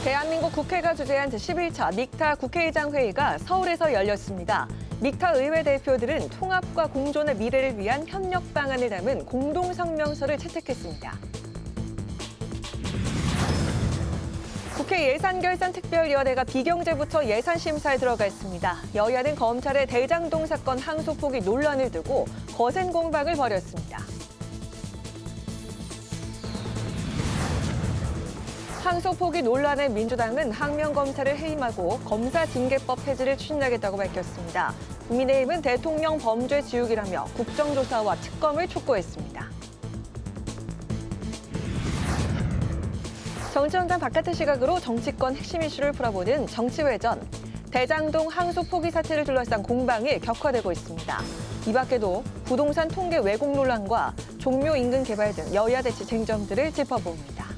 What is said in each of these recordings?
대한민국 국회가 주재한 제11차 믹타 국회의장 회의가 서울에서 열렸습니다. 믹타 의회 대표들은 통합과 공존의 미래를 위한 협력 방안을 담은 공동성명서를 채택했습니다. 국회 예산결산특별위원회가 비경제부터 예산심사에 들어가 있습니다. 여야는 검찰의 대장동 사건 항소 포기 논란을 두고 거센 공방을 벌였습니다. 항소 포기 논란에 민주당은 항명검사를 해임하고 검사징계법 폐지를 추진하겠다고 밝혔습니다. 국민의힘은 대통령 범죄 지우기라며 국정조사와 특검을 촉구했습니다. 정치 현장 바깥의 시각으로 정치권 핵심 이슈를 풀어보는 정치외전. 대장동 항소 포기 사태를 둘러싼 공방이 격화되고 있습니다. 이 밖에도 부동산 통계 왜곡 논란과 종묘 인근 개발 등 여야 대치 쟁점들을 짚어봅니다.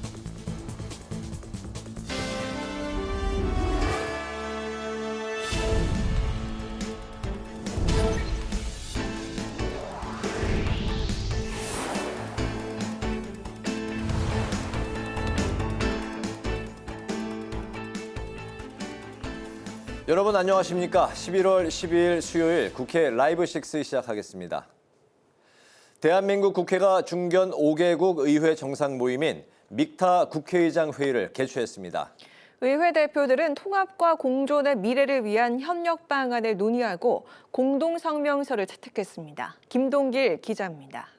여러분 안녕하십니까? 11월 12일 수요일 국회 라이브 6 시작하겠습니다. 대한민국 국회가 중견 5개국 의회 정상 모임인 믹타 국회의장 회의를 개최했습니다. 의회 대표들은 통합과 공존의 미래를 위한 협력 방안을 논의하고 공동성명서를 채택했습니다. 김동길 기자입니다.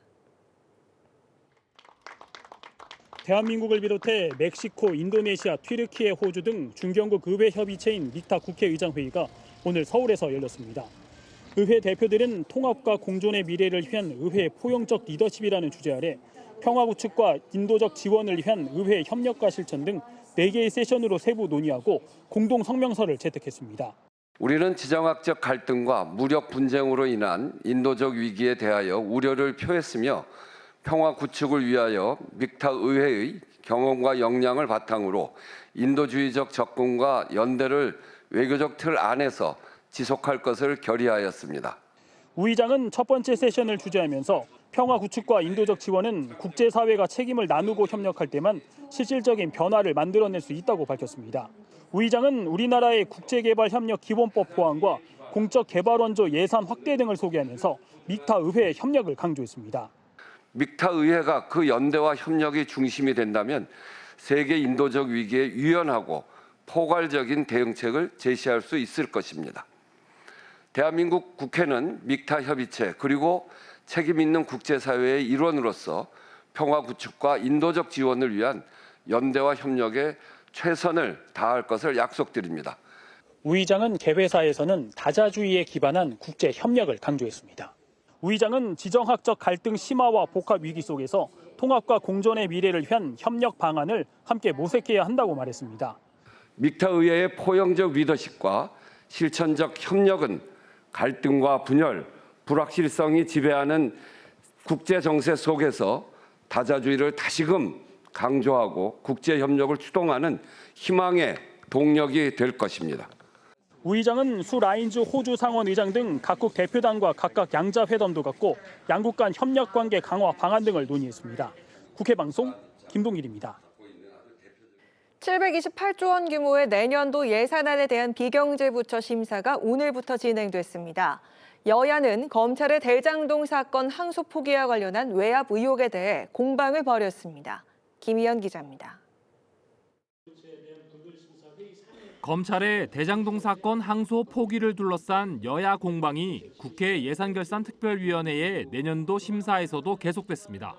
대한민국을 비롯해 멕시코, 인도네시아, 튀르키예, 호주 등 중견국 의회 협의체인 믹타 국회의장 회의가 오늘 서울에서 열렸습니다. 의회 대표들은 통합과 공존의 미래를 위한 의회 포용적 리더십이라는 주제 아래 평화 구축과 인도적 지원을 위한 의회 협력과 실천 등 4개의 세션으로 세부 논의하고 공동 성명서를 채택했습니다. 우리는 지정학적 갈등과 무력 분쟁으로 인한 인도적 위기에 대하여 우려를 표했으며 평화 구축을 위하여 믹타 의회의 경험과 역량을 바탕으로 인도주의적 접근과 연대를 외교적 틀 안에서 지속할 것을 결의하였습니다. 우 의장은 첫 번째 세션을 주재하면서 평화 구축과 인도적 지원은 국제사회가 책임을 나누고 협력할 때만 실질적인 변화를 만들어낼 수 있다고 밝혔습니다. 우 의장은 우리나라의 국제개발협력 기본법 보완과 공적 개발 원조 예산 확대 등을 소개하면서 믹타 의회 협력을 강조했습니다. 믹타 의회가 그 연대와 협력이 중심이 된다면 세계 인도적 위기에 유연하고 포괄적인 대응책을 제시할 수 있을 것입니다. 대한민국 국회는 믹타 협의체 그리고 책임 있는 국제사회의 일원으로서 평화 구축과 인도적 지원을 위한 연대와 협력에 최선을 다할 것을 약속드립니다. 우 의장은 개회사에서는 다자주의에 기반한 국제 협력을 강조했습니다. 우 의장은 지정학적 갈등 심화와 복합 위기 속에서 통합과 공존의 미래를 위한 협력 방안을 함께 모색해야 한다고 말했습니다. 믹타 의회의 포용적 리더십과 실천적 협력은 갈등과 분열, 불확실성이 지배하는 국제 정세 속에서 다자주의를 다시금 강조하고 국제 협력을 추동하는 희망의 동력이 될 것입니다. 우 의장은 수 라인즈 호주 상원 의장 등 각국 대표단과 각각 양자 회담도 갖고 양국 간 협력 관계 강화 방안 등을 논의했습니다. 국회 방송 김동길입니다. 728조 원 규모의 내년도 예산안에 대한 비경제부처 심사가 오늘부터 진행됐습니다. 여야는 검찰의 대장동 사건 항소 포기와 관련한 외압 의혹에 대해 공방을 벌였습니다. 김희연 기자입니다. 검찰의 대장동 사건 항소 포기를 둘러싼 여야 공방이 국회 예산결산특별위원회의 내년도 심사에서도 계속됐습니다.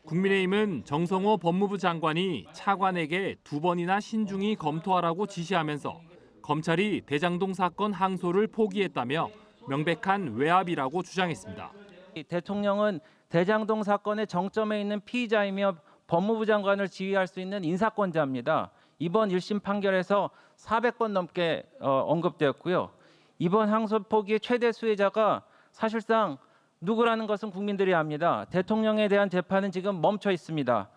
국민의힘은 정성호 법무부 장관이 차관에게 2번이나 신중히 검토하라고 지시하면서 검찰이 대장동 사건 항소를 포기했다며 명백한 외압이라고 주장했습니다. 대통령은 대장동 사건의 정점에 있는 피의자이며 법무부 장관을 지휘할 수 있는 인사권자입니다. 이번 1심 판결에서 400번 넘게 언급되었고요. 이번 항소 포기의 최대 수혜자가 사실상 누구라는 것은 국민들이 압니다. 대통령에 대한 재판은 지금 멈춰 있습니다.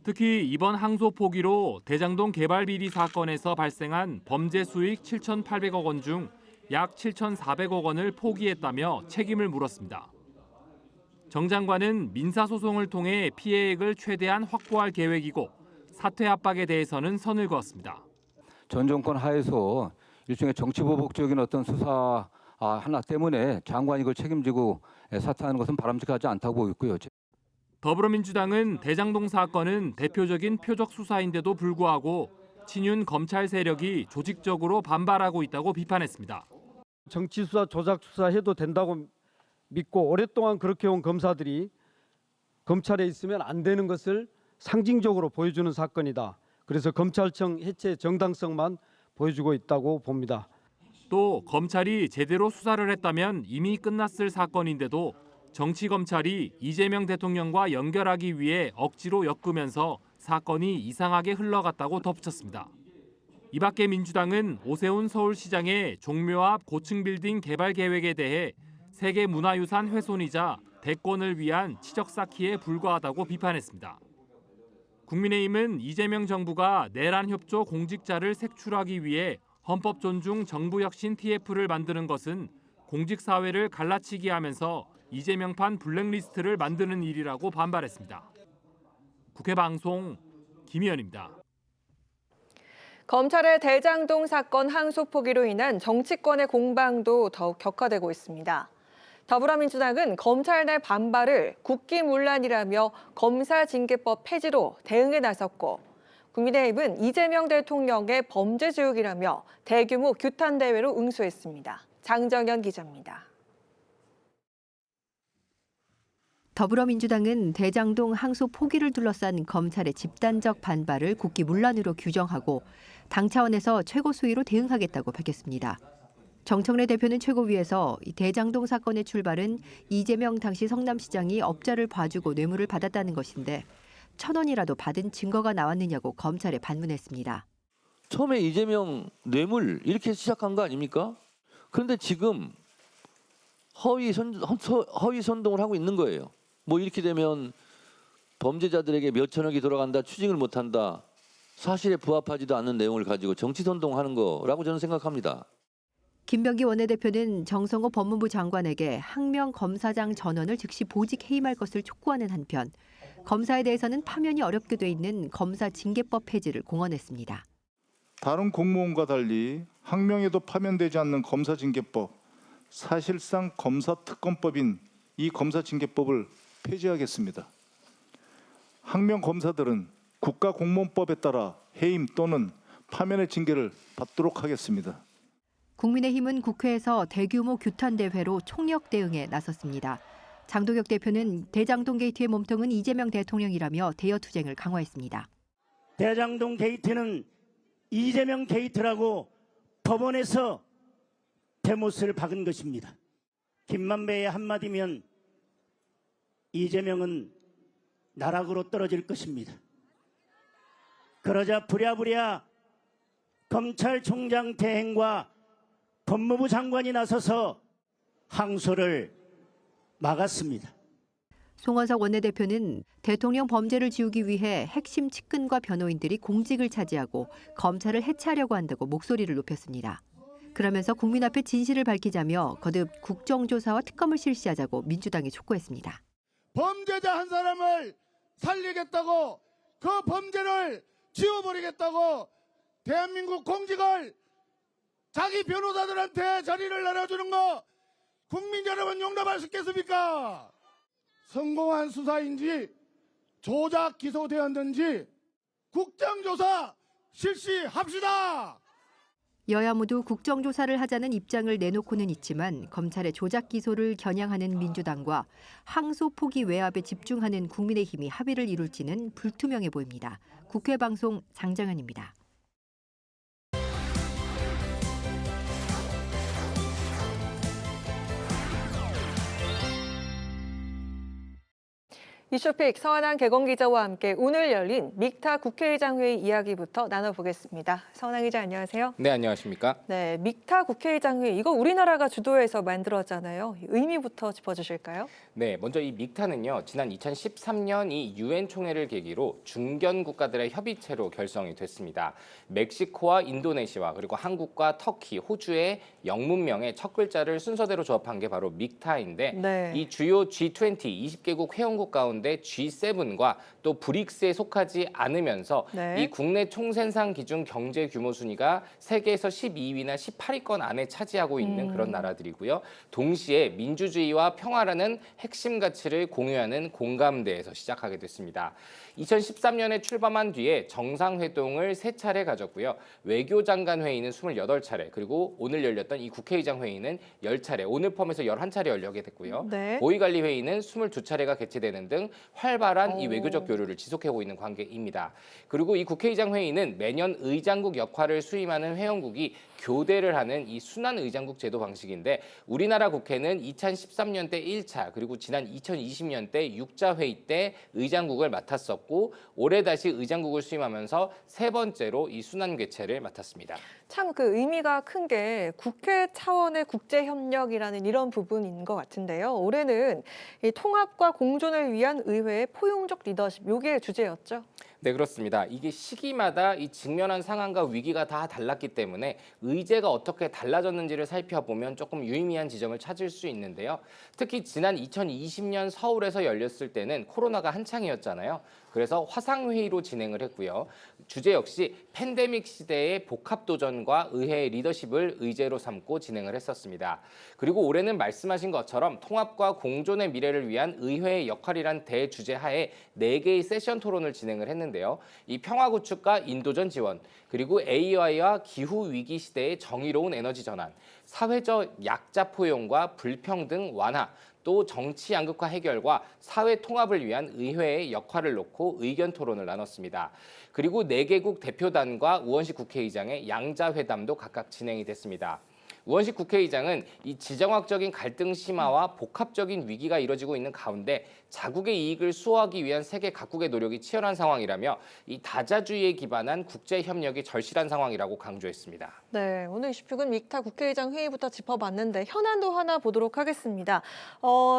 특히 이번 항소 포기로 대장동 개발 비리 사건에서 발생한 범죄 수익 7,800억 원 중 약 7,400억 원을 포기했다며 책임을 물었습니다. 정 장관은 민사소송을 통해 피해액을 최대한 확보할 계획이고 사퇴 압박에 대해서는 선을 그었습니다. 전 정권 하에서 일종의 정치보복적인 어떤 수사 하나 때문에 장관이 이걸 책임지고 사퇴하는 것은 바람직하지 않다고 보고 있고요. 더불어민주당은 대장동 사건은 대표적인 표적 수사인데도 불구하고 친윤 검찰 세력이 조직적으로 반발하고 있다고 비판했습니다. 정치 수사, 조작 수사해도 된다고 믿고 오랫동안 그렇게 온 검사들이 검찰에 있으면 안 되는 것을 상징적으로 보여주는 사건이다. 그래서 검찰청 해체 정당성만 보여주고 있다고 봅니다. 또 검찰이 제대로 수사를 했다면 이미 끝났을 사건인데도 정치검찰이 이재명 대통령과 연결하기 위해 억지로 엮으면서 사건이 이상하게 흘러갔다고 덧붙였습니다. 이 밖에 민주당은 오세훈 서울시장의 종묘 앞 고층 빌딩 개발 계획에 대해 세계문화유산 훼손이자 대권을 위한 치적 쌓기에 불과하다고 비판했습니다. 국민의힘은 이재명 정부가 내란 협조 공직자를 색출하기 위해 헌법 존중 정부혁신 TF를 만드는 것은 공직사회를 갈라치기 하면서 이재명판 블랙리스트를 만드는 일이라고 반발했습니다. 국회 방송 김희연입니다. 검찰의 대장동 사건 항소 포기로 인한 정치권의 공방도 더욱 격화되고 있습니다. 더불어민주당은 검찰 내 반발을 국기문란이라며 검사징계법 폐지로 대응에 나섰고, 국민의힘은 이재명 대통령의 범죄지옥이라며 대규모 규탄 대회로 응수했습니다. 장정현 기자입니다. 더불어민주당은 대장동 항소 포기를 둘러싼 검찰의 집단적 반발을 국기문란으로 규정하고 당 차원에서 최고 수위로 대응하겠다고 밝혔습니다. 정청래 대표는 최고위에서 대장동 사건의 출발은 이재명 당시 성남시장이 업자를 봐주고 뇌물을 받았다는 것인데 1,000원이라도 받은 증거가 나왔느냐고 검찰에 반문했습니다. 처음에 이재명 뇌물 이렇게 시작한 거 아닙니까? 그런데 지금 허위 선동을 하고 있는 거예요. 뭐 이렇게 되면 범죄자들에게 몇 천억이 돌아간다, 추징을 못한다, 사실에 부합하지도 않는 내용을 가지고 정치 선동하는 거라고 저는 생각합니다. 김병기 원내대표는 정성호 법무부 장관에게 항명 검사장 전원을 즉시 보직 해임할 것을 촉구하는 한편 검사에 대해서는 파면이 어렵게 돼 있는 검사징계법 폐지를 공언했습니다. 다른 공무원과 달리 항명에도 파면되지 않는 검사징계법, 사실상 검사특검법인 이 검사징계법을 폐지하겠습니다. 항명 검사들은 국가공무원법에 따라 해임 또는 파면의 징계를 받도록 하겠습니다. 국민의힘은 국회에서 대규모 규탄 대회로 총력 대응에 나섰습니다. 장도혁 대표는 대장동 게이트의 몸통은 이재명 대통령이라며 대여 투쟁을 강화했습니다. 대장동 게이트는 이재명 게이트라고 법원에서 대못을 박은 것입니다. 김만배의 한마디면 이재명은 나락으로 떨어질 것입니다. 그러자 부랴부랴 검찰총장 대행과 법무부 장관이 나서서 항소를 막았습니다. 송원석 원내대표는 대통령 범죄를 지우기 위해 핵심 측근과 변호인들이 공직을 차지하고 검찰을 해체하려고 한다고 목소리를 높였습니다. 그러면서 국민 앞에 진실을 밝히자며 거듭 국정조사와 특검을 실시하자고 민주당이 촉구했습니다. 범죄자 한 사람을 살리겠다고, 그 범죄를 지워버리겠다고 대한민국 공직을 자기 변호사들한테 자리를 내려주는 거 국민 여러분 용납할 수 있겠습니까? 성공한 수사인지 조작 기소되었는지 국정조사 실시합시다. 여야 모두 국정조사를 하자는 입장을 내놓고는 있지만 검찰의 조작 기소를 겨냥하는 민주당과 항소 포기 외압에 집중하는 국민의힘이 합의를 이룰지는 불투명해 보입니다. 국회 방송 장정현입니다. 이슈픽 서한한 개건 기자와 함께 오늘 열린 믹타 국회의장 회의 이야기부터 나눠보겠습니다. 서한한 기자 안녕하세요. 네, 안녕하십니까? 네, 믹타 국회의장 회의 이거 우리나라가 주도해서 만들었잖아요. 의미부터 짚어주실까요? 네, 먼저 이 믹타는요, 지난 2013년 이 유엔 총회를 계기로 중견 국가들의 협의체로 결성이 됐습니다. 멕시코와 인도네시아 그리고 한국과 터키, 호주의 영문명의 첫 글자를 순서대로 조합한 게 바로 믹타인데 이 주요 G20 20개국 회원국 가운데 가운데 G7과 또 브릭스에 속하지 않으면서 네. 이 국내 총생산 기준 경제 규모 순위가 세계에서 12위나 18위권 안에 차지하고 있는 그런 나라들이고요. 동시에 민주주의와 평화라는 핵심 가치를 공유하는 공감대에서 시작하게 됐습니다. 2013년에 출범한 뒤에 정상회동을 3차례 가졌고요. 외교장관 회의는 28차례, 그리고 오늘 열렸던 이 국회의장 회의는 10차례, 오늘 포함해서 11차례 열리게 됐고요. 네. 고위관리 회의는 22차례가 개최되는 등 활발한 이 외교적 교류를 지속하고 있는 관계입니다. 그리고 이 국회의장 회의는 매년 의장국 역할을 수임하는 회원국이 교대를 하는 이 순환 의장국 제도 방식인데, 우리나라 국회는 2013년 때 1차, 그리고 지난 2020년 때 6자 회의 때 의장국을 맡았었고, 올해 다시 의장국을 수임하면서 3번째로 이 순환 개최를 맡았습니다. 참 그 의미가 큰 게 국회 차원의 국제 협력이라는 이런 부분인 것 같은데요. 올해는 이 통합과 공존을 위한 의회의 포용적 리더십, 요게 주제였죠. 네, 그렇습니다. 이게 시기마다 이 직면한 상황과 위기가 다 달랐기 때문에 의제가 어떻게 달라졌는지를 살펴보면 조금 유의미한 지점을 찾을 수 있는데요. 특히 지난 2020년 서울에서 열렸을 때는 코로나가 한창이었잖아요. 그래서 화상회의로 진행을 했고요. 주제 역시 팬데믹 시대의 복합도전과 의회의 리더십을 의제로 삼고 진행을 했었습니다. 그리고 올해는 말씀하신 것처럼 통합과 공존의 미래를 위한 의회의 역할이란 대주제 하에 4개의 세션 토론을 진행을 했는데요. 이 평화 구축과 인도전 지원, 그리고 AI와 기후 위기 시대의 정의로운 에너지 전환, 사회적 약자 포용과 불평등 완화, 또 정치 양극화 해결과 사회 통합을 위한 의회의 역할을 놓고 의견 토론을 나눴습니다. 그리고 4개국 대표단과 우원식 국회의장의 양자회담도 각각 진행이 됐습니다. 우원식 국회의장은 이 지정학적인 갈등 심화와 복합적인 위기가 이뤄지고 있는 가운데 자국의 이익을 수호하기 위한 세계 각국의 노력이 치열한 상황이라며 이 다자주의에 기반한 국제 협력이 절실한 상황이라고 강조했습니다. 네, 오늘 이슈픽은 믹타 국회의장 회의부터 짚어봤는데 현안도 하나 보도록 하겠습니다.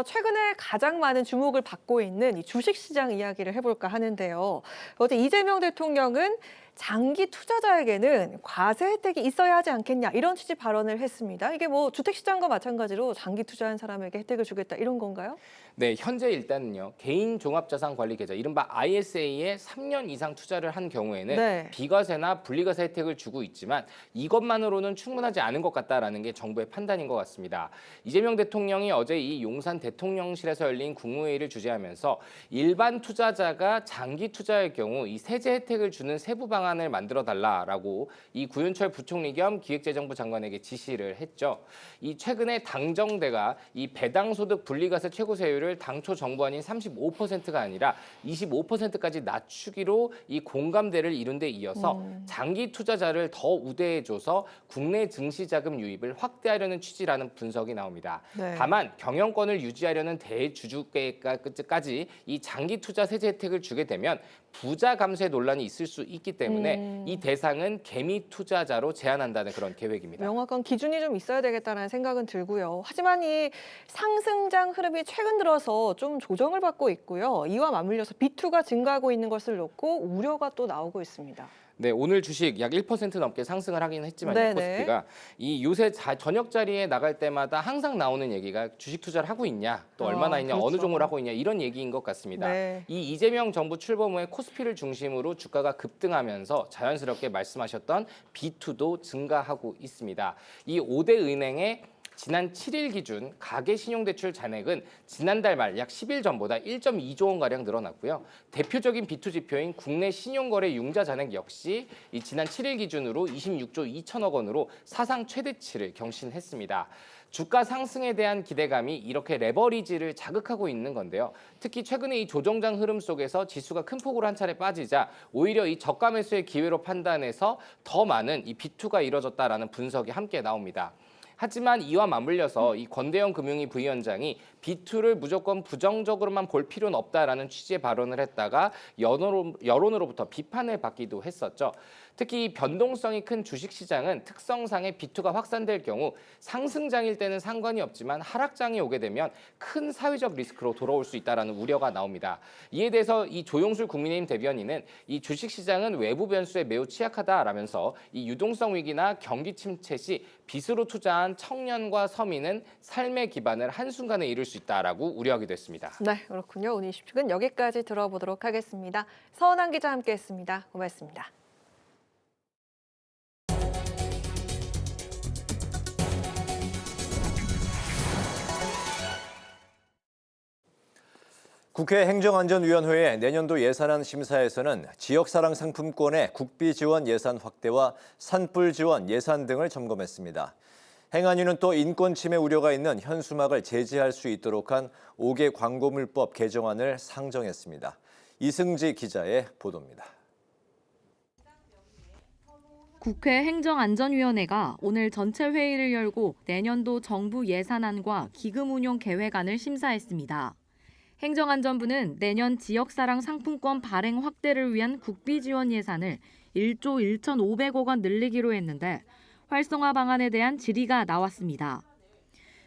최근에 가장 많은 주목을 받고 있는 이 주식시장 이야기를 해볼까 하는데요. 어제 이재명 대통령은 장기 투자자에게는 과세 혜택이 있어야 하지 않겠냐, 이런 취지 발언을 했습니다. 이게 뭐 주택시장과 마찬가지로 장기 투자한 사람에게 혜택을 주겠다, 이런 건가요? 네, 현재 일단은요. 개인 종합자산관리계좌, 이른바 ISA에 3년 이상 투자를 한 경우에는 네. 비과세나 분리과세 혜택을 주고 있지만 이것만으로는 충분하지 않은 것 같다라는 게 정부의 판단인 것 같습니다. 이재명 대통령이 어제 이 용산 대통령실에서 열린 국무회의를 주재하면서 일반 투자자가 장기 투자할 경우 이 세제 혜택을 주는 세부 방안을 만들어 달라라고 이 구윤철 부총리 겸 기획재정부 장관에게 지시를 했죠. 이 최근에 당정대가 이 배당소득 분리과세 최고세율을 당초 정부안인 35%가 아니라 25%까지 낮추기로 이 공감대를 이룬 데 이어서 장기 투자자를 더 우대해줘서 국내 증시자금 유입을 확대하려는 취지라는 분석이 나옵니다. 네. 다만 경영권을 유지하려는 대주주께까지 이 장기 투자 세제 혜택을 주게 되면 부자 감세 논란이 있을 수 있기 때문에 이 대상은 개미 투자자로 제한한다는 그런 계획입니다. 명확한 기준이 좀 있어야 되겠다는 생각은 들고요. 하지만 이 상승장 흐름이 최근 들어서 좀 조정을 받고 있고요. 이와 맞물려서 비투가 증가하고 있는 것을 놓고 우려가 또 나오고 있습니다. 네, 오늘 주식 약 1% 넘게 상승을 하긴 했지만요. 네네. 코스피가 이 요새 저녁 자리에 나갈 때마다 항상 나오는 얘기가 주식 투자를 하고 있냐, 또 얼마나 있냐, 그렇죠. 어느 종목을 하고 있냐, 이런 얘기인 것 같습니다. 네. 이 이재명 정부 출범 후에 코스피를 중심으로 주가가 급등하면서 자연스럽게 말씀하셨던 비투도 증가하고 있습니다. 이 5대 은행의 지난 7일 기준 가계 신용대출 잔액은 지난달 말 약 10일 전보다 1.2조 원가량 늘어났고요. 대표적인 비투 지표인 국내 신용거래 융자 잔액 역시 이 지난 7일 기준으로 26조 2천억 원으로 사상 최대치를 경신했습니다. 주가 상승에 대한 기대감이 이렇게 레버리지를 자극하고 있는 건데요. 특히 최근에 이 조정장 흐름 속에서 지수가 큰 폭으로 한 차례 빠지자 오히려 이 저가 매수의 기회로 판단해서 더 많은 이 비투가 이뤄졌다라는 분석이 함께 나옵니다. 하지만 이와 맞물려서 이 권대영 금융위 부위원장이 비투를 무조건 부정적으로만 볼 필요는 없다라는 취지의 발언을 했다가 여론으로부터 비판을 받기도 했었죠. 특히 변동성이 큰 주식시장은 특성상의 비투가 확산될 경우 상승장일 때는 상관이 없지만 하락장이 오게 되면 큰 사회적 리스크로 돌아올 수 있다는 우려가 나옵니다. 이에 대해서 이 조용술 국민의힘 대변인은 이 주식시장은 외부 변수에 매우 취약하다라면서 이 유동성 위기나 경기 침체 시 빚으로 투자한 또한 청년과 서민은 삶의 기반을 한순간에 잃을 수 있다라고 우려하기도 했습니다. 네, 그렇군요. 오늘 이슈축은 여기까지 들어보도록 하겠습니다. 서은한 기자 함께했습니다. 고맙습니다. 국회 행정안전위원회의 내년도 예산안 심사에서는 지역사랑 상품권의 국비 지원 예산 확대와 산불 지원 예산 등을 점검했습니다. 행안위는 또 인권 침해 우려가 있는 현수막을 제지할 수 있도록 한 5개 광고물법 개정안을 상정했습니다. 이승지 기자의 보도입니다. 국회 행정안전위원회가 오늘 전체 회의를 열고 내년도 정부 예산안과 기금 운용 계획안을 심사했습니다. 행정안전부는 내년 지역사랑 상품권 발행 확대를 위한 국비 지원 예산을 1조 1,500억 원 늘리기로 했는데 활성화 방안에 대한 질의가 나왔습니다.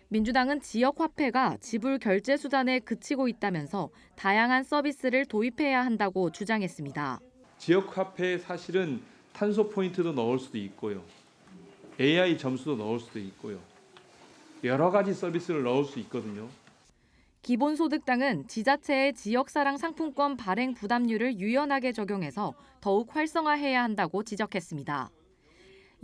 민주당은 지역화폐가 지불 결제 수단에 그치고 있다면서 다양한 서비스를 도입해야 한다고 주장했습니다. 지역화폐에 사실은 탄소 포인트도 넣을 수도 있고요. AI 점수도 넣을 수도 있고요. 여러 가지 서비스를 넣을 수 있거든요. 기본소득당은 지자체의 지역사랑 상품권 발행 부담률을 유연하게 적용해서 더욱 활성화해야 한다고 지적했습니다.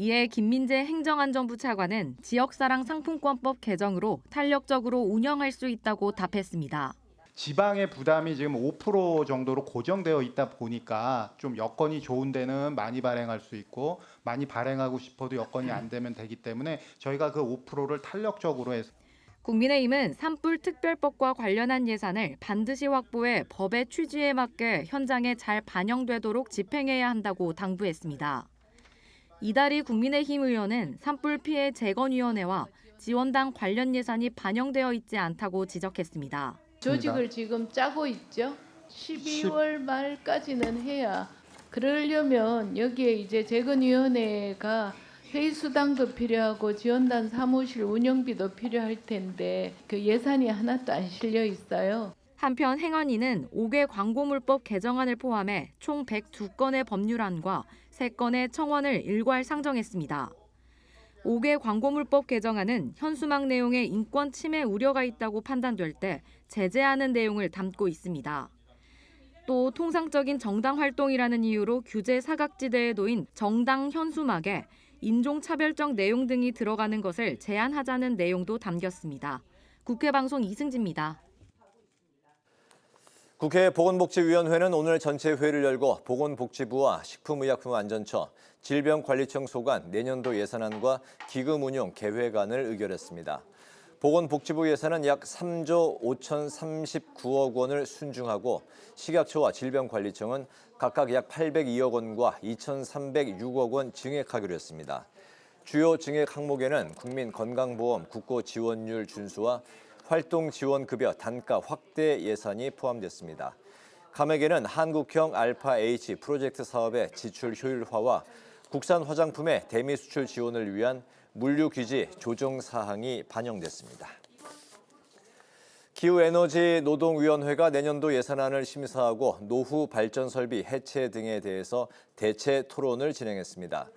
이에 김민재 행정안전부 차관은 지역사랑 상품권법 개정으로 탄력적으로 운영할 수 있다고 답했습니다. 지방의 부담이 지금 5% 정도로 고정되어 있다 보니까 좀 여건이 좋은 데는 많이 발행할 수 있고 많이 발행하고 싶어도 여건이 안 되면 되기 때문에 저희가 그 5%를 탄력적으로 해서 국민의힘은 산불 특별법과 관련한 예산을 반드시 확보해 법의 취지에 맞게 현장에 잘 반영되도록 집행해야 한다고 당부했습니다. 이다리 국민의힘 의원은 산불 피해 재건위원회와 지원당 관련 예산이 반영되어 있지 않다고 지적했습니다. 조직을 지금 짜고 있죠. 12월 말까지는 해야. 그러려면 여기에 이제 재건위원회가 회의 수당도 필요하고 지원단 사무실 운영비도 필요할 텐데 그 예산이 하나도 안 실려 있어요. 한편 행안위는 5개 광고물법 개정안을 포함해 총 102건의 법률안과 3건의 청원을 일괄 상정했습니다. 5개 광고물법 개정안은 현수막 내용에 인권 침해 우려가 있다고 판단될 때 제재하는 내용을 담고 있습니다. 또 통상적인 정당 활동이라는 이유로 규제 사각지대에 놓인 정당 현수막에 인종차별적 내용 등이 들어가는 것을 제한하자는 내용도 담겼습니다. 국회 방송 이승지입니다. 국회 보건복지위원회는 오늘 전체 회의를 열고 보건복지부와 식품의약품안전처, 질병관리청 소관 내년도 예산안과 기금 운용 계획안을 의결했습니다. 보건복지부 예산은 약 3조 5,039억 원을 순증하고 식약처와 질병관리청은 각각 약 802억 원과 2,306억 원 증액하기로 했습니다. 주요 증액 항목에는 국민건강보험 국고지원율 준수와 활동지원급여 단가 확대 예산이 포함됐습니다. 감액에는 한국형 알파-H 프로젝트 사업의 지출 효율화와 국산 화장품의 대미 수출 지원을 위한 물류규제 조정 사항이 반영됐습니다. 기후에너지노동위원회가 내년도 예산안을 심사하고 노후 발전설비 해체 등에 대해서 대체 토론을 진행했습니다.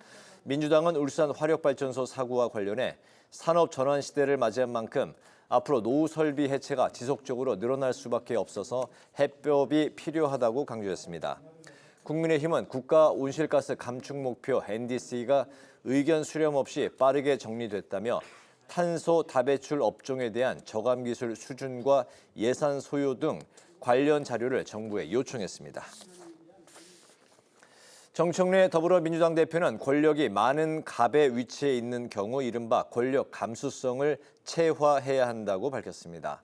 민주당은 울산 화력발전소 사고와 관련해 산업 전환 시대를 맞이한 만큼 앞으로 노후 설비 해체가 지속적으로 늘어날 수밖에 없어서 해법이 필요하다고 강조했습니다. 국민의힘은 국가 온실가스 감축 목표 NDC가 의견 수렴 없이 빠르게 정리됐다며 탄소 다배출 업종에 대한 저감 기술 수준과 예산 소요 등 관련 자료를 정부에 요청했습니다. 정청래 더불어민주당 대표는 권력이 많은 갑의 위치에 있는 경우 이른바 권력 감수성을 체화해야 한다고 밝혔습니다.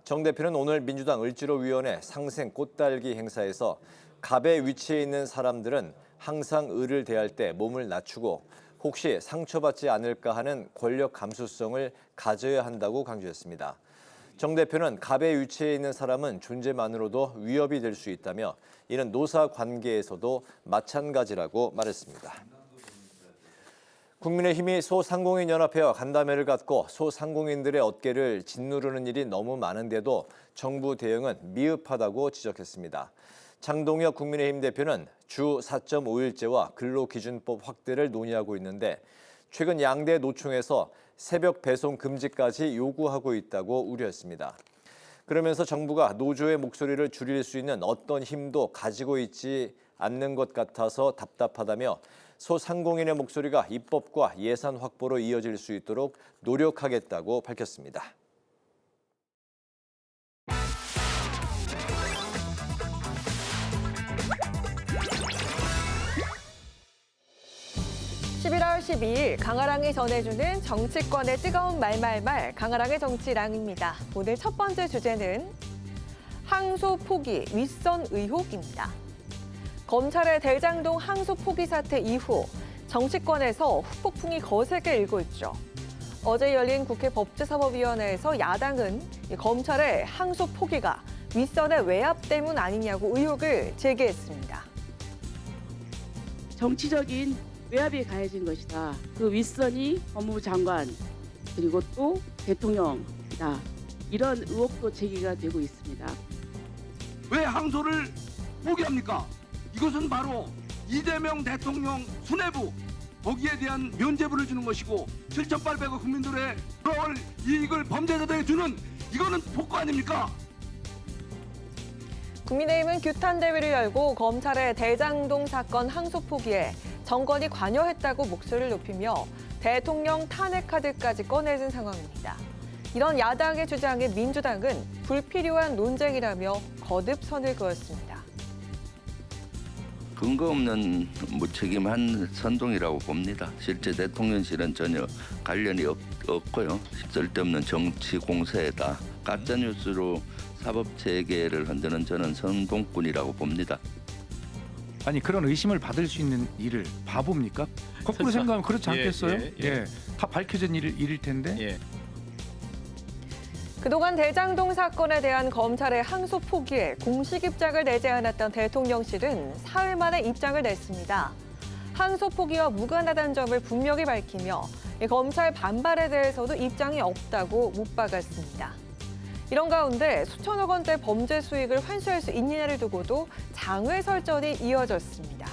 정 대표는 오늘 민주당 을지로위원회 상생 꽃달기 행사에서 갑의 위치에 있는 사람들은 항상 을을 대할 때 몸을 낮추고 혹시 상처받지 않을까 하는 권력 감수성을 가져야 한다고 강조했습니다. 정 대표는 갑의 위치에 있는 사람은 존재만으로도 위협이 될 수 있다며 이는 노사 관계에서도 마찬가지라고 말했습니다. 국민의힘이 소상공인 연합회와 간담회를 갖고 소상공인들의 어깨를 짓누르는 일이 너무 많은데도 정부 대응은 미흡하다고 지적했습니다. 장동혁 국민의힘 대표는 주 4.5일제와 근로기준법 확대를 논의하고 있는데 최근 양대 노총에서 새벽 배송 금지까지 요구하고 있다고 우려했습니다. 그러면서 정부가 노조의 목소리를 줄일 수 있는 어떤 힘도 가지고 있지 않는 것 같아서 답답하다며 소상공인의 목소리가 입법과 예산 확보로 이어질 수 있도록 노력하겠다고 밝혔습니다. (11월 12일) 강아랑이 전해주는 정치권의 뜨거운 말말말 강아랑의 정치랑입니다. 오늘 첫 번째 주제는 항소 포기 윗선 의혹입니다. 검찰의 대장동 항소 포기 사태 이후 정치권에서 후폭풍이 거세게 일고 있죠. 어제 열린 국회 법제사법위원회에서 야당은 검찰의 항소 포기가 윗선의 외압 때문 아니냐고 의혹을 제기했습니다. 정치적인 외압이 가해진 것이다. 그 윗선이 법무부 장관 그리고 또 대통령이다. 이런 의혹도 제기가 되고 있습니다. 왜 항소를 포기합니까? 이것은 바로 이재명 대통령 수뇌부 거기에 대한 면죄부를 주는 것이고 7,800억 국민들의 돌아올 이익을 범죄자들에게 주는 이거는 폭거 아닙니까? 국민의힘은 규탄 대회를 열고 검찰의 대장동 사건 항소 포기에 정권이 관여했다고 목소리를 높이며 대통령 탄핵 카드까지 꺼내진 상황입니다. 이런 야당의 주장에 민주당은 불필요한 논쟁이라며 거듭 선을 그었습니다. 근거 없는 무책임한 선동이라고 봅니다. 실제 대통령실은 전혀 관련이 없고요. 쓸데없는 정치 공세에다 가짜뉴스로 사법체계를 흔드는 저는 선동꾼이라고 봅니다. 아니 그런 의심을 받을 수 있는 일을 바보입니까? 거꾸로 생각하면 그렇지 않겠어요? 다 밝혀진 일일 텐데. 그동안 대장동 사건에 대한 검찰의 항소 포기에 공식 입장을 내지 않았던 대통령실은 사흘 만에 입장을 냈습니다. 항소 포기와 무관하다는 점을 분명히 밝히며 검찰 반발에 대해서도 입장이 없다고 못 박았습니다. 이런 가운데 수천억 원대 범죄 수익을 환수할 수 있느냐를 두고도 장외설전이 이어졌습니다.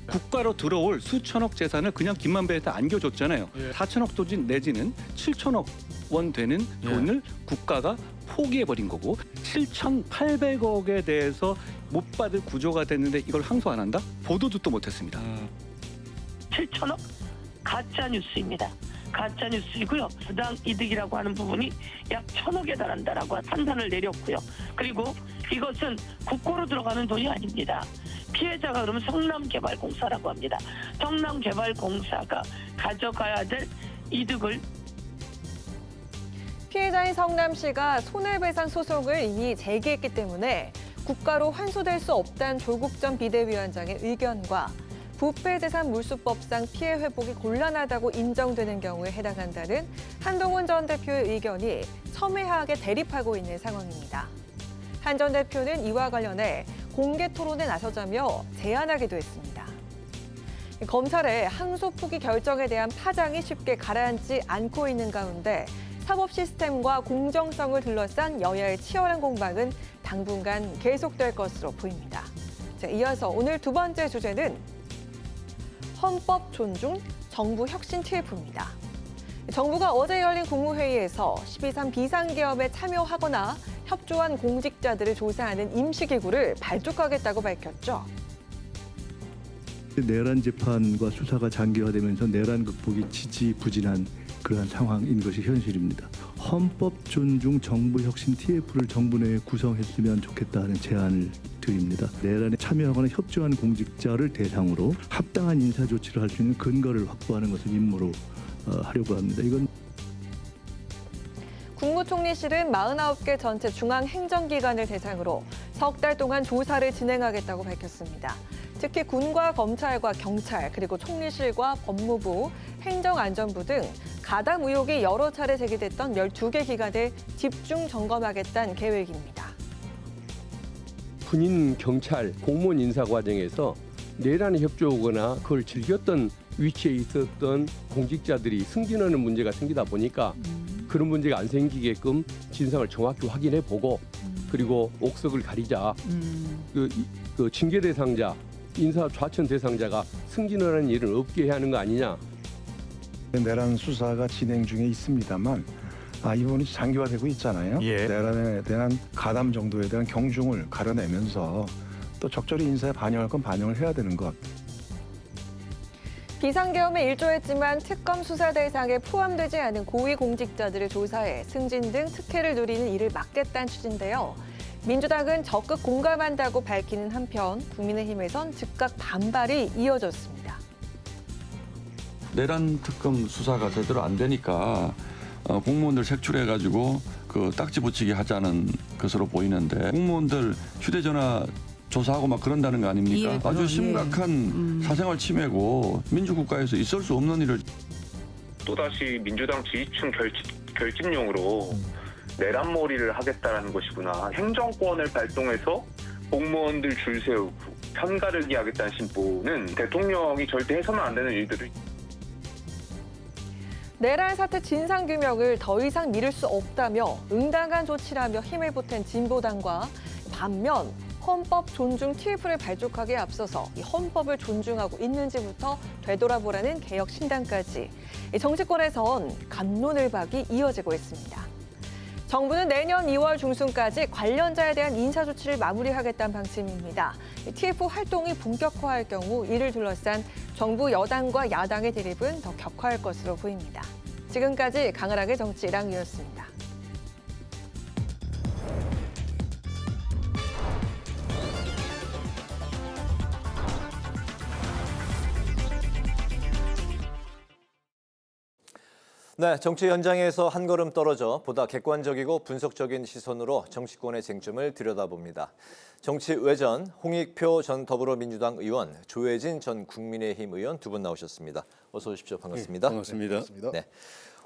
국가로 들어올 수천억 재산을 그냥 김만배한테 안겨줬잖아요. 4천억 도진 내지는 7천억 원 되는 돈을 국가가 포기해버린 거고 7,800억에 대해서 못 받을 구조가 됐는데 이걸 항소 안 한다? 보도 듣도 못했습니다. 7천억 가짜 뉴스입니다. 가짜 뉴스이고요. 부당 이득이라고 하는 부분이 약 1,000억에 달한다라고 판단을 내렸고요. 그리고 이것은 국고로 들어가는 돈이 아닙니다. 피해자가 그러면 성남개발공사라고 합니다. 성남개발공사가 가져가야 될 이득을 피해자인 성남시가 손해배상 소송을 이미 제기했기 때문에 국가로 환수될 수 없다는 조국 전 비대위원장의 의견과 부패재산 물수법상 피해 회복이 곤란하다고 인정되는 경우에 해당한다는 한동훈 전 대표의 의견이 첨예하게 대립하고 있는 상황입니다. 한 전 대표는 이와 관련해 공개 토론에 나서자며 제안하기도 했습니다. 검찰의 항소 포기 결정에 대한 파장이 쉽게 가라앉지 않고 있는 가운데 사법 시스템과 공정성을 둘러싼 여야의 치열한 공방은 당분간 계속될 것으로 보입니다. 자, 이어서 오늘 두 번째 주제는 헌법 존중, 정부 혁신 TF입니다. 정부가 어제 열린 국무회의에서 12.3 비상계엄에 참여하거나 협조한 공직자들을 조사하는 임시기구를 발족하겠다고 밝혔죠. 내란 재판과 수사가 장기화되면서 내란 극복이 지지부진한 그러한 상황인 것이 현실입니다. 헌법 존중 정부 혁신 TF를 정부 내에 구성했으면 좋겠다는 제안을 드립니다. 내란에 참여하거나 협조한 공직자를 대상으로 합당한 인사 조치를 할 수 있는 근거를 확보하는 것을 임무로 하려고 합니다. 이건 국무총리실은 49개 전체 중앙행정기관을 대상으로 석 달 동안 조사를 진행하겠다고 밝혔습니다. 특히 군과 검찰과 경찰, 그리고 총리실과 법무부, 행정안전부 등 가담 의혹이 여러 차례 제기됐던 12개 기관을 집중 점검하겠다는 계획입니다. 군인, 경찰, 공무원 인사 과정에서 내란에 협조하거나 그걸 즐겼던 위치에 있었던 공직자들이 승진하는 문제가 생기다 보니까 그런 문제가 안 생기게끔 진상을 정확히 확인해보고 그리고 옥석을 가리자. 그 징계 대상자, 인사 좌천 대상자가 승진하는 일은 없게 해야 하는 거 아니냐. 내란 수사가 진행 중에 있습니다만 이 부분이 장기화되고 있잖아요. 내란에 대한 가담 정도에 대한 경중을 가려내면서 또 적절히 인사에 반영할 건 반영을 해야 되는 것. 비상계엄에 일조했지만 특검 수사 대상에 포함되지 않은 고위공직자들을 조사해 승진 등 특혜를 누리는 일을 막겠다는 취지인데요. 민주당은 적극 공감한다고 밝히는 한편 국민의힘에선 즉각 반발이 이어졌습니다. 내란 특검 수사가 제대로 안 되니까 공무원들 색출해가지고 그 딱지 붙이기 하자는 것으로 보이는데 공무원들 휴대전화 조사하고 막 그런다는 거 아닙니까? 아주 심각한 사생활 침해고 민주국가에서 있을 수 없는 일을 또다시 민주당 지지층 결집용으로 내란몰이를 하겠다는 것이구나. 행정권을 발동해서 공무원들 줄 세우고 편가르기 하겠다는 심보는 대통령이 절대 해서는 안 되는 일들을. 내란 사태 진상규명을 더 이상 미룰 수 없다며 응당한 조치라며 힘을 보탠 진보당과 반면 헌법 존중 TF를 발족하기에 앞서서 이 헌법을 존중하고 있는지부터 되돌아보라는 개혁 신당까지 정치권에선 갑론을박이 이어지고 있습니다. 정부는 내년 2월 중순까지 관련자에 대한 인사조치를 마무리하겠다는 방침입니다. TF 활동이 본격화할 경우 이를 둘러싼 정부 여당과 야당의 대립은 더 격화할 것으로 보입니다. 지금까지 강은학의 정치 1학년이었습니다. 네, 정치 현장에서 한 걸음 떨어져 보다 객관적이고 분석적인 시선으로 정치권의 쟁점을 들여다봅니다. 정치 외전 홍익표 전 더불어민주당 의원, 조혜진 전 국민의힘 의원 두 분 나오셨습니다. 어서 오십시오. 반갑습니다. 네, 반갑습니다. 네.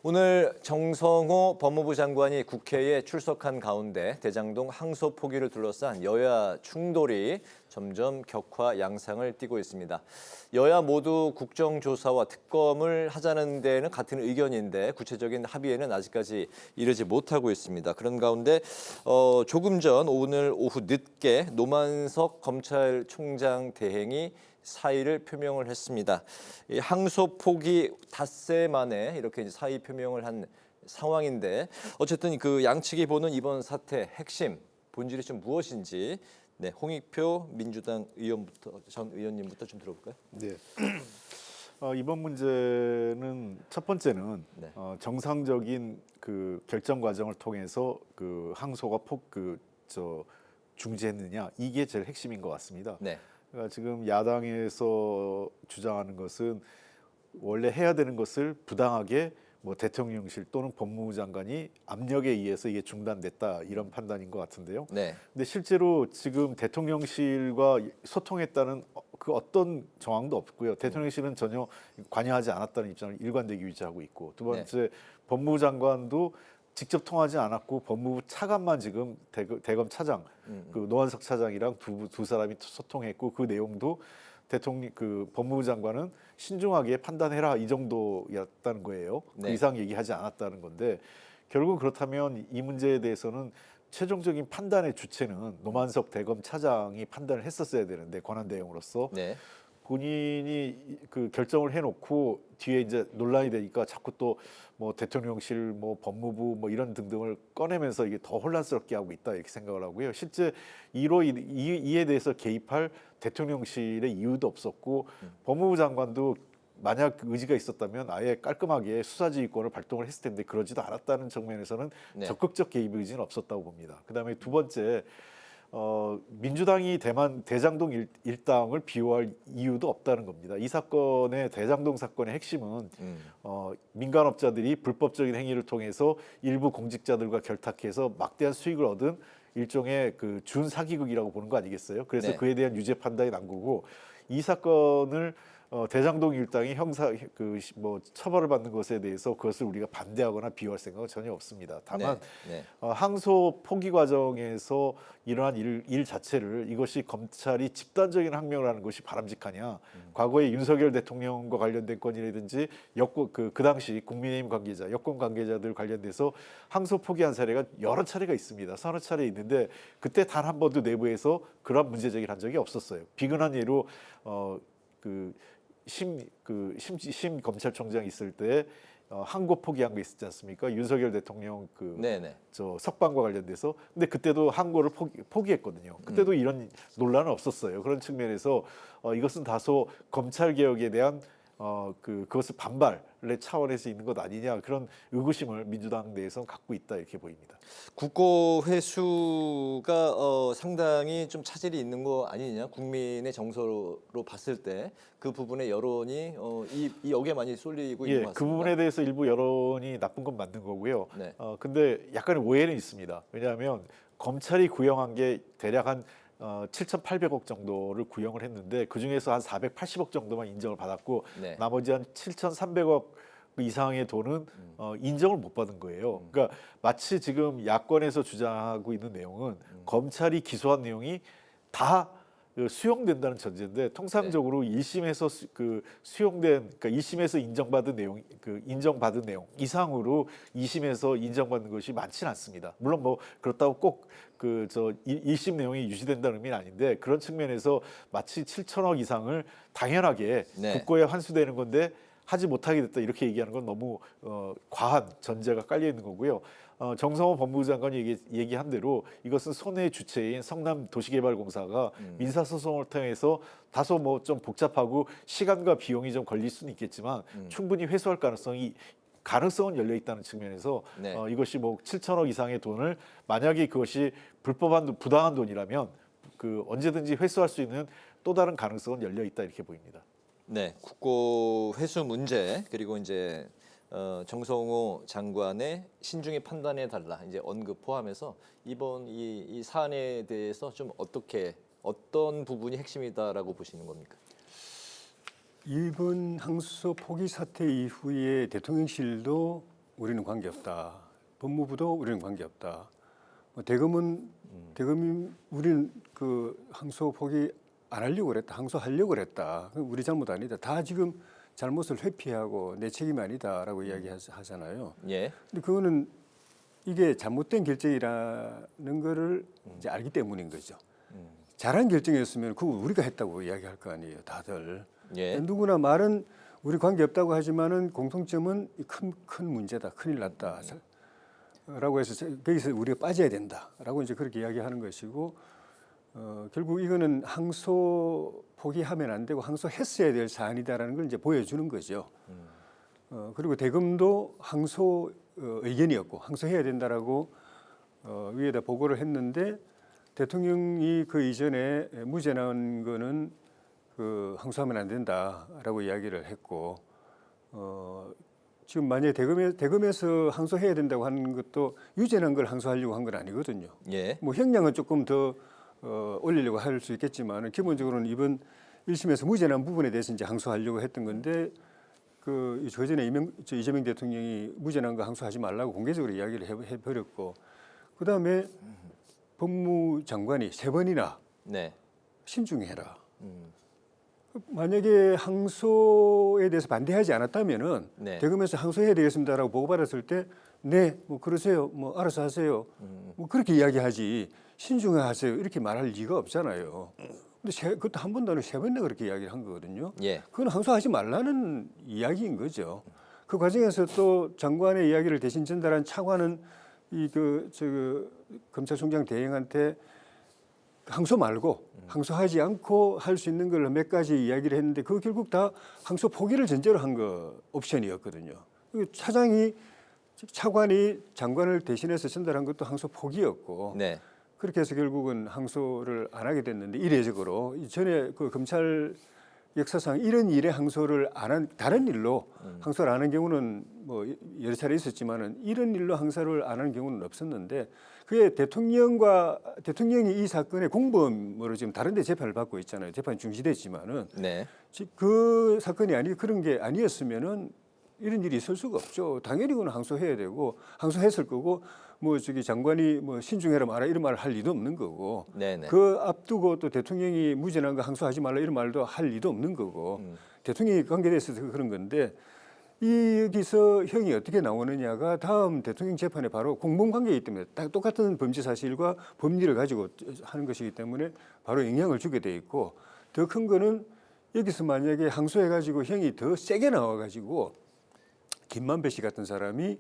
오늘 정성호 법무부 장관이 국회에 출석한 가운데 대장동 항소 포기를 둘러싼 여야 충돌이 점점 격화 양상을 띠고 있습니다. 여야 모두 국정조사와 특검을 하자는 데는 같은 의견인데 구체적인 합의에는 아직까지 이르지 못하고 있습니다. 그런 가운데 조금 전 오늘 오후 늦게 노만석 검찰총장 대행이 사의를 표명을 했습니다. 이 항소 포기 닷새 만에 이렇게 이제 사의 표명을 한 상황인데 어쨌든 그 양측이 보는 이번 사태 핵심 본질이 좀 무엇인지 홍익표 민주당 의원부터 전 의원님부터 좀 들어볼까요? 네. 이번 문제는 첫 번째는 정상적인 그 결정 과정을 통해서 그 항소가 중지했느냐 이게 제일 핵심인 것 같습니다. 그러니까 지금 야당에서 주장하는 것은 원래 해야 되는 것을 부당하게 대통령실 또는 법무부 장관이 압력에 의해서 이게 중단됐다 이런 판단인 것 같은데요. 근데 실제로 지금 대통령실과 소통했다는 그 어떤 정황도 없고요. 대통령실은 전혀 관여하지 않았다는 입장을 일관되게 유지하고 있고, 두 번째 법무부 장관도 직접 통하지 않았고 법무부 차관만 지금 대검 차장, 그 노한석 차장이랑 두 사람이 소통했고 그 내용도 대통령 그 법무부 장관은 신중하게 판단해라 이 정도였다는 거예요. 그 이상 얘기하지 않았다는 건데 결국 그렇다면 이 문제에 대해서는 최종적인 판단의 주체는 노만석 대검 차장이 판단을 했었어야 되는데 권한 대행으로서 본인이 그 결정을 해놓고 뒤에 이제 논란이 되니까 자꾸 또 대통령실, 법무부 이런 등등을 꺼내면서 이게 더 혼란스럽게 하고 있다 이렇게 생각을 하고요. 실제 이에 대해서 개입할 대통령실의 이유도 없었고 법무부 장관도 만약 의지가 있었다면 아예 깔끔하게 수사지휘권을 발동을 했을 텐데 그러지도 않았다는 측면에서는 적극적 개입 의지는 없었다고 봅니다. 그다음에 두 번째. 민주당이 대장동 일당을 비호할 이유도 없다는 겁니다. 이 사건의 대장동 사건의 핵심은 민간업자들이 불법적인 행위를 통해서 일부 공직자들과 결탁해서 막대한 수익을 얻은 일종의 그 준사기극이라고 보는 거 아니겠어요? 그래서 그에 대한 유죄 판단이 난 거고 이 사건을 대장동 일당이 형사 처벌을 받는 것에 대해서 그것을 우리가 반대하거나 비호할 생각은 전혀 없습니다. 다만 항소 포기 과정에서 이러한 일 자체를 이것이 검찰이 집단적인 항명을 하는 것이 바람직하냐? 과거에 윤석열 대통령과 관련된 건이라든지 여권 그 당시 국민의힘 관계자, 여권 관계자들 관련돼서 항소 포기한 사례가 여러 차례가 있습니다. 서너 차례 있는데 그때 단 한 번도 내부에서 그런 문제 제기를 한 적이 없었어요. 비근한 예로 심 검찰총장 있을 때 항고 포기한 거 있었지 않습니까? 윤석열 대통령 저 석방과 관련돼서. 근데 그때도 항고를 포기했거든요. 그때도 이런 논란은 없었어요. 그런 측면에서 이것은 다소 검찰 개혁에 대한 그것을 반발의 차원에서 있는 것 아니냐, 그런 의구심을 민주당 내에서는 갖고 있다, 이렇게 보입니다. 국고 회수가 상당히 좀 차질이 있는 거 아니냐, 국민의 정서로 봤을 때 그 부분의 여론이 여기에 많이 쏠리고 있는 것 같습니다. 그 부분에 대해서 일부 여론이 나쁜 건 맞는 거고요. 네. 근데 약간의 오해는 있습니다. 왜냐하면 검찰이 구형한 게 대략 한 7,800억 정도를 구형을 했는데 그중에서 한 480억 정도만 인정을 받았고 나머지 한 7,300억 이상의 돈은 인정을 못 받은 거예요. 그러니까 마치 지금 야권에서 주장하고 있는 내용은 검찰이 기소한 내용이 다 수용된다는 전제인데, 통상적으로 1심에서 수용된, 그러니까 1심에서 인정받은 내용, 인정받은 내용 이상으로 2심에서 인정받는 것이 많지는 않습니다. 물론 뭐 그렇다고 꼭 1심 내용이 유지된다는 의미는 아닌데, 그런 측면에서 마치 7천억 이상을 당연하게 국고에 환수되는 건데 하지 못하게 됐다, 이렇게 얘기하는 건 너무 과한 전제가 깔려 있는 거고요. 정성호 법무부 장관이 얘기한 대로 이것은 손해 주체인 성남도시개발공사가 민사소송을 통해서 다소 뭐 좀 복잡하고 시간과 비용이 좀 걸릴 수는 있겠지만 충분히 회수할 가능성은 열려 있다는 측면에서 이것이 뭐 7천억 이상의 돈을, 만약에 그것이 부당한 돈이라면 언제든지 회수할 수 있는 또 다른 가능성은 열려 있다, 이렇게 보입니다. 네, 국고 회수 문제, 그리고 이제 정성호 장관의 신중히 판단해 달라 이제 언급 포함해서 이번 이 사안에 대해서 좀 어떤 부분이 핵심이다라고 보시는 겁니까? 이번 항소소 포기 사태 이후에 대통령실도 우리는 관계없다, 법무부도 우리는 관계없다. 대검이 우리는 항소 포기 안 하려고 그랬다, 항소하려고 그랬다, 우리 잘못 아니다, 다 지금 잘못을 회피하고 내 책임이 아니다라고 이야기하잖아요. 근데 그거는 이게 잘못된 결정이라는 거를 이제 알기 때문인 거죠. 잘한 결정이었으면 그거 우리가 했다고 이야기할 거 아니에요, 다들. 누구나 말은 우리 관계 없다고 하지만은 공통점은 큰 문제다, 큰일 났다, 라고 해서 거기서 우리가 빠져야 된다라고 이제 그렇게 이야기하는 것이고, 결국 이거는 항소 포기하면 안 되고 항소했어야 될 사안이다라는 걸 이제 보여주는 거죠. 그리고 대검도 항소 의견이었고 항소해야 된다라고 위에다 보고를 했는데, 대통령이 그 이전에 무죄 나온 거는 항소하면 안 된다라고 이야기를 했고, 지금 만약에 대검에서 항소해야 된다고 하는 것도 유죄 난 걸 항소하려고 한 건 아니거든요. 뭐 형량은 조금 더 올리려고 할 수 있겠지만 기본적으로는 이번 1심에서 무죄 난 부분에 대해서 이제 항소하려고 했던 건데, 그전에 이재명 대통령이 무죄 난 거 항소하지 말라고 공개적으로 이야기를 해버렸고, 그 다음에 법무장관이 3번이나 신중해라. 만약에 항소에 대해서 반대하지 않았다면은 대검에서 항소해야 되겠습니다라고 보고받았을 때 뭐 그러세요, 뭐 알아서 하세요, 뭐 그렇게 이야기하지 신중하세요 이렇게 말할 리가 없잖아요. 근데 그것도 한 번도 아니고 3번이나 그렇게 이야기를 한 거거든요. 그건 항소하지 말라는 이야기인 거죠. 그 과정에서 또 장관의 이야기를 대신 전달한 차관은 검찰총장 대행한테 항소 말고 항소하지 않고 할 수 있는 걸 몇 가지 이야기를 했는데, 그 결국 다 항소 포기를 전제로 한 거 옵션이었거든요. 차관이 장관을 대신해서 전달한 것도 항소 포기였고, 그렇게 해서 결국은 항소를 안 하게 됐는데, 이례적으로 전에 검찰 역사상 이런 일에 항소를 안 한, 다른 일로 항소를 안 한 경우는 뭐 여러 차례 있었지만은 이런 일로 항소를 안 한 경우는 없었는데, 그게 대통령이 이 사건의 공범으로 지금 다른 데 재판을 받고 있잖아요. 재판이 중지됐지만은 그 사건이 그런 게 아니었으면은 이런 일이 있을 수가 없죠. 당연히 그건 항소해야 되고 항소했을 거고, 장관이 신중해라 마라 이런 말을 할 리도 없는 거고, 그 앞두고 또 대통령이 무죄 난 거 항소하지 말라 이런 말도 할 리도 없는 거고, 대통령이 관계돼서 그런 건데, 여기서 형이 어떻게 나오느냐가 다음 대통령 재판에 바로 공범관계이기 때문에 똑같은 범죄 사실과 법리를 가지고 하는 것이기 때문에 바로 영향을 주게 돼 있고, 더 큰 거는 여기서 만약에 항소해가지고 형이 더 세게 나와가지고 김만배 씨 같은 사람이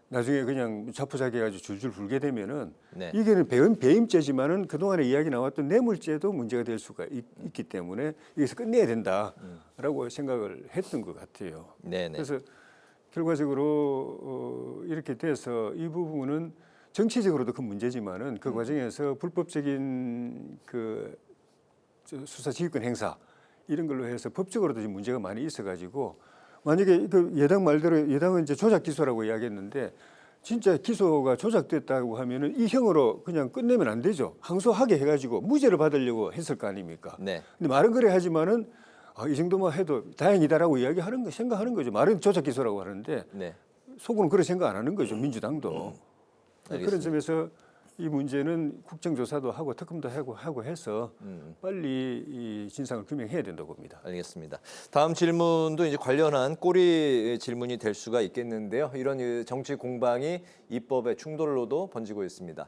나중에 그냥 자포자기해가지고 줄줄 불게 되면은 네. 이게는 배임죄지만은 그동안에 이야기 나왔던 뇌물죄도 문제가 될 수가 있기 때문에 여기서 끝내야 된다라고 생각을 했던 것 같아요. 네네. 그래서 결과적으로 이렇게 돼서 이 부분은 정치적으로도 큰 문제지만은 그 과정에서 불법적인 그 수사지휘권 행사 이런 걸로 해서 법적으로도 지금 문제가 많이 있어가지고 만약에 그 여당 말대로 여당은 이제 조작 기소라고 이야기했는데 진짜 기소가 조작됐다고 하면은 이 형으로 그냥 끝내면 안 되죠. 항소하게 해가지고 무죄를 받으려고 했을 거 아닙니까? 네. 근데 말은 그래 하지만은 이 정도만 해도 다행이다라고 이야기하는 거 생각하는 거죠. 말은 조작 기소라고 하는데 네. 속으로는 그렇게 생각 안 하는 거죠. 민주당도. 그런 알겠습니다. 점에서 이 문제는 국정조사도 하고 특검도 하고 해서 빨리 이 진상을 규명해야 된다고 봅니다. 알겠습니다. 다음 질문도 이제 관련한 꼬리 질문이 될 수가 있겠는데요. 이런 정치 공방이 입법의 충돌로도 번지고 있습니다.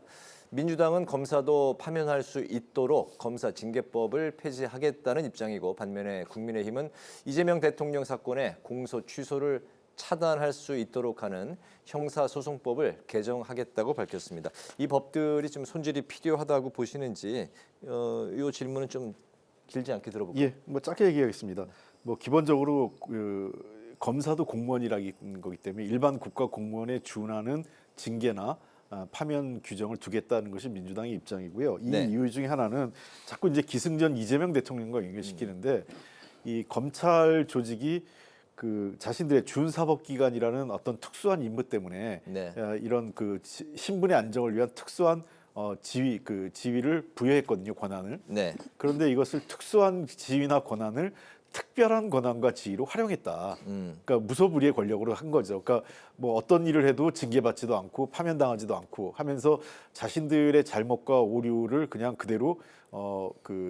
민주당은 검사도 파면할 수 있도록 검사 징계법을 폐지하겠다는 입장이고 반면에 국민의힘은 이재명 대통령 사건의 공소 취소를 차단할 수 있도록 하는 형사소송법을 개정하겠다고 밝혔습니다. 이 법들이 좀 손질이 필요하다고 보시는지 이 질문은 좀 길지 않게 들어볼까요? 예, 뭐 짧게 얘기하겠습니다. 뭐 기본적으로 검사도 공무원이라는 거기 때문에 일반 국가 공무원에 준하는 징계나 파면 규정을 두겠다는 것이 민주당의 입장이고요. 이 네. 이유 중에 하나는 자꾸 이제 기승전 이재명 대통령과 연결시키는데 이 검찰 조직이 그 자신들의 준사법기관이라는 어떤 특수한 임무 때문에 네. 이런 그 신분의 안정을 위한 특수한 지위를 부여했거든요, 권한을. 네. 그런데 이것을 특수한 지위나 권한을 특별한 권한과 지위로 활용했다. 그러니까 무소불위의 권력으로 한 거죠. 그러니까 뭐 어떤 일을 해도 징계받지도 않고 파면당하지도 않고 하면서 자신들의 잘못과 오류를 그냥 그대로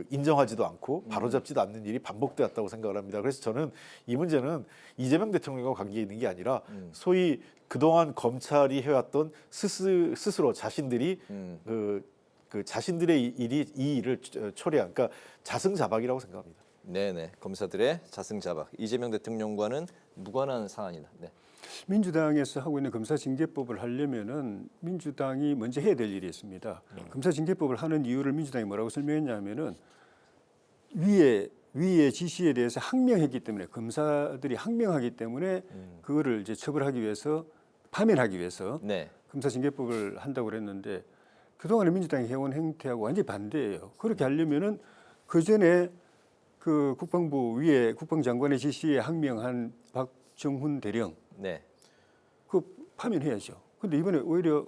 인정하지도 않고 바로잡지도 않는 일이 반복되었다고 생각을 합니다. 그래서 저는 이 문제는 이재명 대통령과 관계 있는 게 아니라 소위 그동안 검찰이 해왔던 스스로 자신들이 그 자신들의 이 일을 초래한 그러니까 자승자박이라고 생각합니다. 네네. 검사들의 자승자박. 이재명 대통령과는 무관한 사안이다. 네. 민주당에서 하고 있는 검사징계법을 하려면은 민주당이 먼저 해야 될 일이 있습니다. 검사징계법을 하는 이유를 민주당이 뭐라고 설명했냐면은 위의 지시에 대해서 항명했기 때문에 검사들이 항명하기 때문에 그거를 이제 처벌하기 위해서 파면하기 위해서 네. 검사징계법을 한다고 그랬는데 그동안에 민주당이 해온 행태하고 완전히 반대예요. 그렇게 하려면은 그 전에 그 국방부 위에 국방장관의 지시에 항명한 박정훈 대령 네. 그 파면해야죠. 근데 이번에 오히려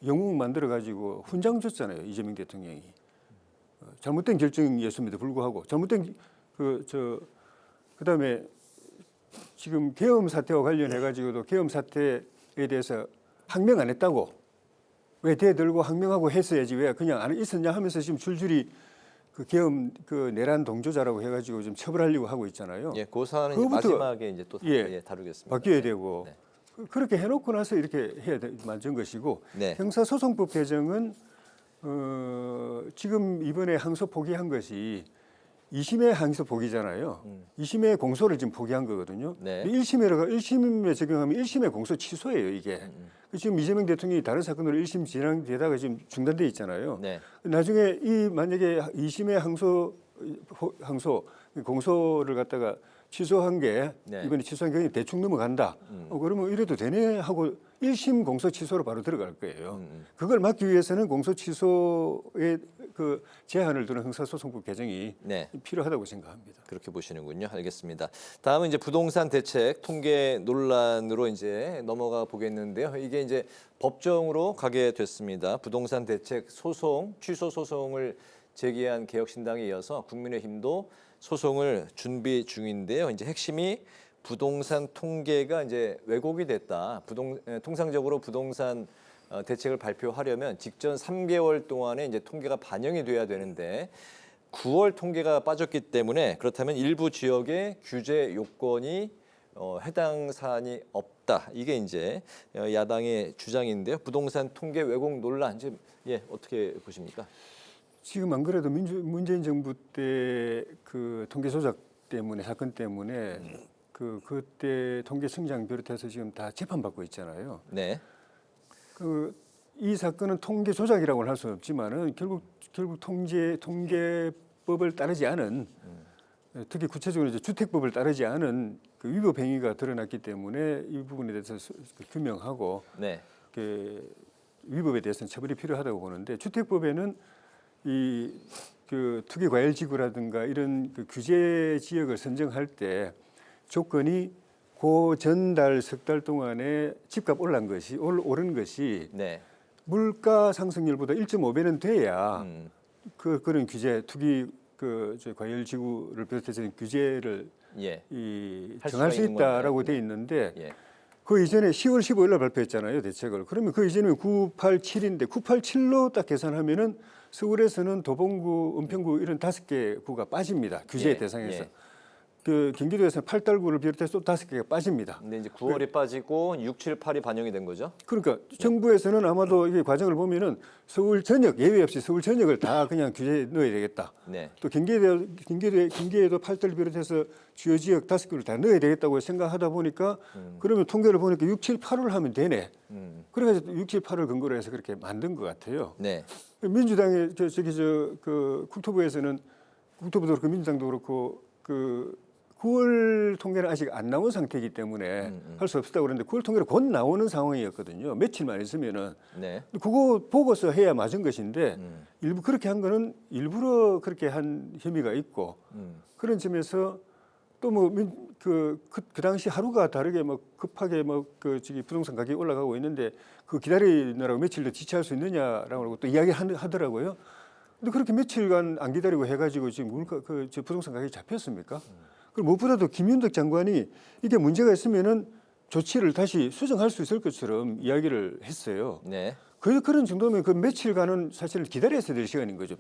영웅 만들어 가지고 훈장 줬잖아요. 이재명 대통령이. 잘못된 결정이었음에도 불구하고 잘못된 그다음에 지금 계엄 사태와 관련해 가지고도 계엄 사태에 대해서 항명 안 했다고 왜 대들고 항명하고 했어야지 왜 그냥 안 있었냐 하면서 지금 줄줄이 그 계엄 그 내란 동조자라고 해가지고 좀 처벌하려고 하고 있잖아요. 예, 그 사안은 이제 마지막에 이제 또 다루겠습니다. 바뀌어야 되고 그렇게 해놓고 나서 이렇게 해야 만든 것이고 네. 형사소송법 개정은 지금 이번에 항소 포기한 것이 2심의 항소 포기잖아요. 2심의 공소를 지금 포기한 거거든요. 네. 1심에 적용하면 1심의 공소 취소예요, 이게. 지금 이재명 대통령이 다른 사건으로 1심 진행되다가 지금 중단돼 있잖아요. 네. 나중에 만약에 2심의 항소 공소를 갖다가 취소한 게 네. 이번에 취소한 게 대충 넘어간다. 그러면 이래도 되네 하고 1심 공소 취소로 바로 들어갈 거예요. 그걸 막기 위해서는 공소 취소의 그 제한을 두는 형사소송법 개정이 네. 필요하다고 생각합니다. 그렇게 보시는군요. 알겠습니다. 다음은 이제 부동산 대책 통계 논란으로 이제 넘어가 보겠는데요. 이게 이제 법정으로 가게 됐습니다. 부동산 대책 소송, 취소 소송을 제기한 개혁신당에 이어서 국민의힘도 소송을 준비 중인데요. 이제 핵심이 부동산 통계가 이제 왜곡이 됐다. 통상적으로 부동산 대책을 발표하려면 직전 3개월 동안에 이제 통계가 반영이 돼야 되는데 9월 통계가 빠졌기 때문에 그렇다면 일부 지역의 규제 요건이 해당 사안이 없다. 이게 이제 야당의 주장인데요. 부동산 통계 왜곡 논란 지금 어떻게 보십니까? 지금 안 그래도 문재인 정부 때 그 통계 조작 때문에 사건 때문에 그때 통계 성장 비롯해서 지금 다 재판받고 있잖아요. 네. 이 사건은 통계 조작이라고는 할 수는 없지만은 결국 통계법을 따르지 않은 특히 구체적으로 이제 주택법을 따르지 않은 그 위법 행위가 드러났기 때문에 이 부분에 대해서 규명하고 네. 위법에 대해서는 처벌이 필요하다고 보는데 주택법에는 이 투기 과열 지구라든가 이런 그 규제 지역을 선정할 때 조건이 그 전달 석 달 동안에 집값 오른 것이 네. 물가 상승률보다 1.5배는 돼야 그런 규제 투기 과열 지구를 비롯해서 규제를 정할 수 있다라고 돼 있는데 그 이전에 10월 15일 날 발표했잖아요, 대책을. 그러면 그 이전에 987인데 987로 딱 계산하면은 서울에서는 도봉구, 은평구 이런 5개 구가 빠집니다. 규제 대상에서. 그 경기도에서는 8달구를 비롯해서 또 5개가 빠집니다. 근데 이제 9월에 빠지고 6, 7, 8이 반영이 된 거죠? 그러니까 정부에서는 아마도 이게 과정을 보면은 서울 전역 예외 없이 서울 전역을 다 그냥 규제에 넣어야 되겠다. 네. 또 경기에도 8달 비롯해서 주요 지역 5개를 다 넣어야 되겠다고 생각하다 보니까 그러면 통계를 보니까 6, 7, 8을 하면 되네. 그래가지고 6, 7, 8을 근거로 해서 그렇게 만든 것 같아요. 네. 민주당의 국토부에서는 국토부도 그렇고 민주당도 그렇고 9월 통계는 아직 안 나온 상태이기 때문에 할 수 없었다고 그러는데 9월 통계는 곧 나오는 상황이었거든요. 며칠만 있으면은. 네. 그거 보고서 해야 맞은 것인데 일부 그렇게 한 거는 일부러 그렇게 한 혐의가 있고 그런 점에서 또 그 당시 하루가 다르게 급하게 부동산 가격이 올라가고 있는데 그 기다리느라고 며칠 더 지체할 수 있느냐라고 또 이야기하더라고요. 근데 그렇게 며칠간 안 기다리고 해가지고 지금 부동산 가격이 잡혔습니까? 그리고 무엇보다도 김윤덕 장관이 이게 문제가 있으면은 조치를 다시 수정할 수 있을 것처럼 이야기를 했어요. 네. 그런 정도면 그 며칠간은 사실 기다려야 될 시간인 거죠.